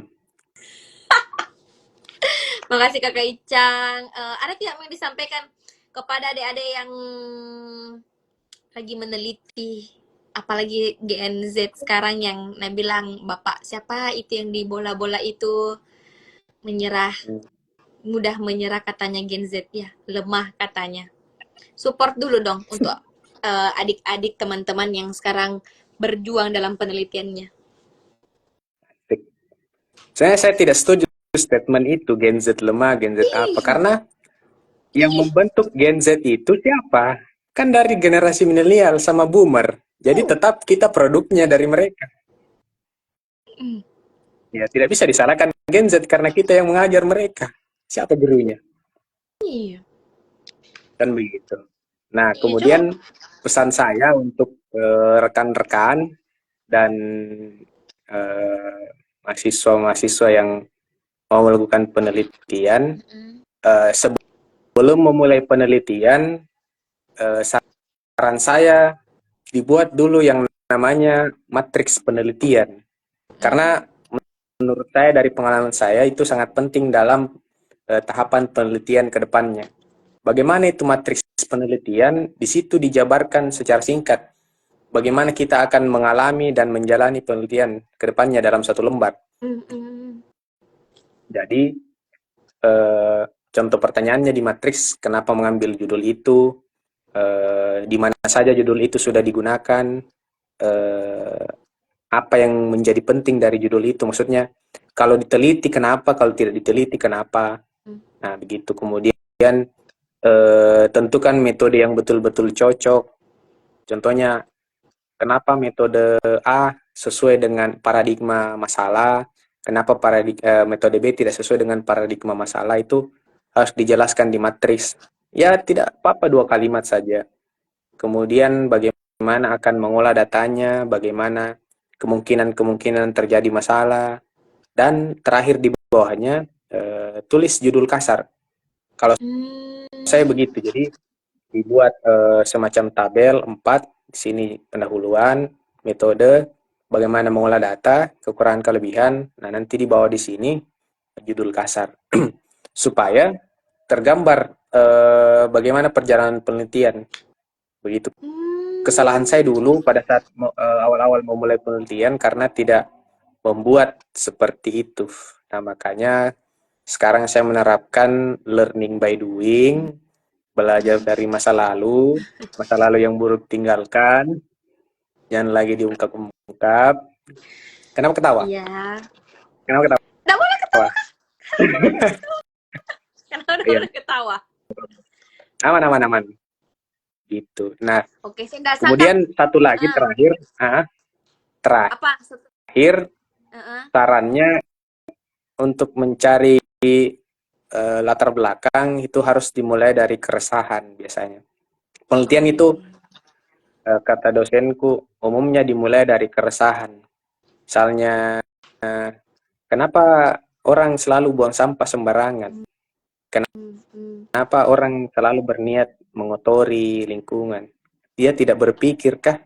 Speaker 1: Makasih Kakak Icang. Ada tidak yang disampaikan kepada adik-adik yang lagi meneliti, apalagi Gen Z sekarang yang bilang Bapak siapa itu yang di bola-bola itu menyerah, mudah menyerah katanya Gen Z ya, lemah katanya. Support dulu dong untuk adik-adik teman-teman yang sekarang berjuang dalam penelitiannya.
Speaker 2: Saya tidak setuju statement itu, Gen Z lemah, Gen Z apa.
Speaker 1: Ih,
Speaker 2: Karena yang
Speaker 1: ih,
Speaker 2: membentuk Gen Z itu siapa? Kan dari generasi milenial sama boomer. Jadi tetap kita produknya dari mereka.
Speaker 1: mm,
Speaker 2: Ya, tidak bisa disalahkan Gen Z karena kita yang mengajar mereka. Siapa gurunya?
Speaker 1: iya,
Speaker 2: Kan begitu. Nah,
Speaker 1: iya coba.
Speaker 2: kemudian pesan saya untuk rekan-rekan dan mahasiswa-mahasiswa yang mau melakukan penelitian,
Speaker 1: Mm-mm.
Speaker 2: sebelum memulai penelitian, saran saya dibuat dulu yang namanya matriks penelitian. Karena menurut saya dari pengalaman saya itu sangat penting dalam tahapan penelitian ke depannya. Bagaimana itu matriks penelitian? Di situ dijabarkan secara singkat bagaimana kita akan mengalami dan menjalani penelitian ke depannya dalam satu lembar.
Speaker 1: Mm-mm.
Speaker 2: Jadi contoh pertanyaannya di matriks, kenapa mengambil judul itu, di mana saja judul itu sudah digunakan, eh, apa yang menjadi penting dari judul itu, maksudnya kalau diteliti kenapa, kalau tidak diteliti kenapa. Nah, begitu. Kemudian tentukan metode yang betul-betul cocok. Contohnya, kenapa metode A sesuai dengan paradigma masalah, kenapa metode B tidak sesuai dengan paradigma masalah, itu harus dijelaskan di matriks. Ya, tidak apa-apa 2 kalimat saja. Kemudian bagaimana akan mengolah datanya, bagaimana kemungkinan-kemungkinan terjadi masalah, dan terakhir di bawahnya tulis judul kasar. Kalau saya
Speaker 1: Mm.
Speaker 2: begitu, jadi dibuat semacam tabel 4, di sini pendahuluan, metode, bagaimana mengolah data, kekurangan kelebihan. Nah, nanti di bawah di sini judul kasar. Supaya tergambar bagaimana perjalanan penelitian. Begitu. Kesalahan saya
Speaker 1: Hmm.
Speaker 2: dulu pada saat awal-awal memulai penelitian karena tidak membuat seperti itu. Nah, makanya sekarang saya menerapkan learning by doing, belajar dari masa lalu yang buruk tinggalkan, jangan lagi diungkap-ungkap. Kenapa ketawa?
Speaker 1: Iya.
Speaker 2: Kenapa
Speaker 1: Nggak boleh
Speaker 2: ketawa?
Speaker 1: ketawa. Kenapa nggak
Speaker 2: Iya,
Speaker 1: boleh ketawa?
Speaker 2: aman, aman, aman. Gitu. Nah,
Speaker 1: Oke, saya nggak sangka.
Speaker 2: kemudian satu lagi
Speaker 1: Ah,
Speaker 2: terakhir,
Speaker 1: apa?
Speaker 2: terakhir
Speaker 1: Ah,
Speaker 2: sarannya untuk mencari latar belakang itu harus dimulai dari keresahan biasanya. Penelitian itu
Speaker 1: oke.
Speaker 2: kata dosenku umumnya dimulai dari keresahan. Misalnya, kenapa orang selalu buang sampah sembarangan?
Speaker 1: Hmm.
Speaker 2: Kenapa orang selalu berniat mengotori lingkungan? Dia tidak berpikirkah?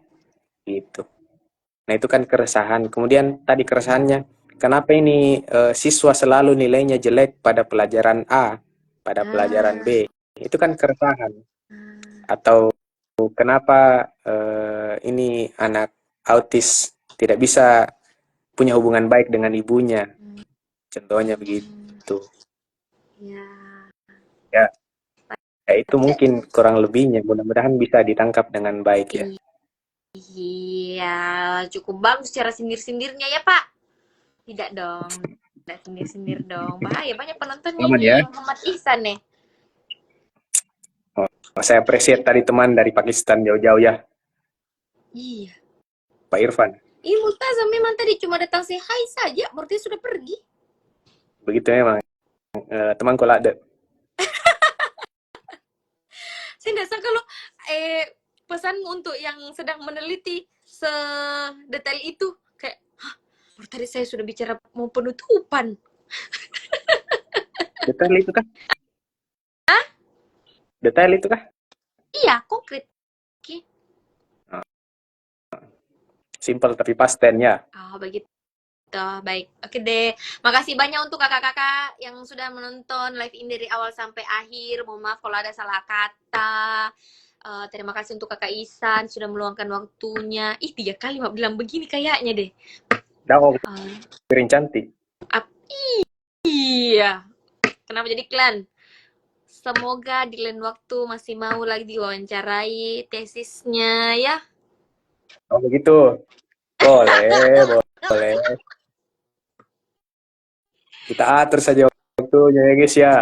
Speaker 2: Gitu. Nah, itu kan keresahan. Kemudian tadi keresahannya, kenapa ini siswa selalu nilainya jelek pada pelajaran A, pada pelajaran
Speaker 1: Ah,
Speaker 2: B? Itu kan keresahan.
Speaker 1: ah,
Speaker 2: Atau kenapa ini anak autis tidak bisa punya hubungan baik dengan ibunya? Contohnya
Speaker 1: hmm,
Speaker 2: begitu.
Speaker 1: ya.
Speaker 2: Ya, ya itu
Speaker 1: Cek.
Speaker 2: mungkin kurang lebihnya. Mudah-mudahan bisa ditangkap dengan baik ya.
Speaker 1: Iya, cukup bagus cara sindir-sindirnya ya, Pak. Tidak dong. Tidak sindir-sindir dong. Bahaya, banyak penontonnya
Speaker 2: Aman
Speaker 1: ini.
Speaker 2: ya.
Speaker 1: Muhammad Ihsan nih.
Speaker 2: Oh, saya appreciate tadi teman dari Pakistan jauh-jauh ya,
Speaker 1: Iya.
Speaker 2: Pak Irfan.
Speaker 1: Ih, Multazam memang tadi cuma datang say hi saja, berarti sudah pergi.
Speaker 2: Begitu memang. Teman kolade.
Speaker 1: Saya tidak sangka loh, pesan untuk yang sedang meneliti sedetail itu. Kayak, hah, baru tadi saya sudah bicara mau penutupan.
Speaker 2: Detail itu kah? Detail itu kah?
Speaker 1: Iya, konkret. Oke.
Speaker 2: Simple tapi pasten ya.
Speaker 1: Oh, begitu. Baik. Oke deh. Makasih banyak untuk kakak-kakak yang sudah menonton live ini dari awal sampai akhir. Mohon maaf kalau ada salah kata. Terima kasih untuk kakak Isan sudah meluangkan waktunya. Ih, 3 kali mak bilang begini kayaknya deh.
Speaker 2: Dah mau
Speaker 1: Uh,
Speaker 2: piring cantik.
Speaker 1: iya. Kenapa jadi klan? Semoga di lain waktu masih mau lagi diwawancarai tesisnya ya.
Speaker 2: Oh begitu. Boleh, boleh. Kita atur saja waktunya ya guys ya.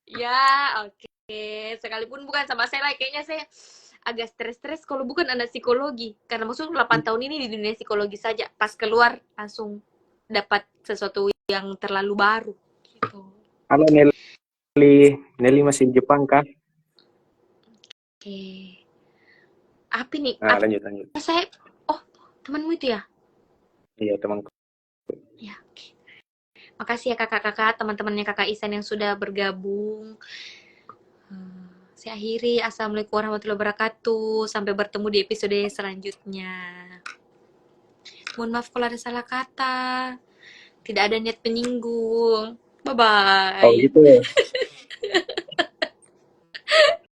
Speaker 1: Ya, oke. Sekalipun bukan sama saya lah, kayaknya saya agak stres-stres kalau bukan anak psikologi. Karena maksudnya 8 tahun ini di dunia psikologi saja. Pas keluar langsung dapat sesuatu yang terlalu baru. Gitu.
Speaker 2: Halo Nelly. Nelly masih di Jepang kah?
Speaker 1: Oke. Apa nih?
Speaker 2: Nah,
Speaker 1: Apa
Speaker 2: lanjut, lanjut.
Speaker 1: saya? Oh, temanmu itu ya?
Speaker 2: Iya, temanku.
Speaker 1: Ya, oke. Makasih ya kakak-kakak, teman-temannya kakak Isan yang sudah bergabung. Saya akhiri. Assalamualaikum warahmatullahi wabarakatuh. Sampai bertemu di episode selanjutnya. Mohon maaf kalau ada salah kata. Tidak ada niat penyinggung.
Speaker 2: Oh
Speaker 1: Bye-bye.
Speaker 2: gitu.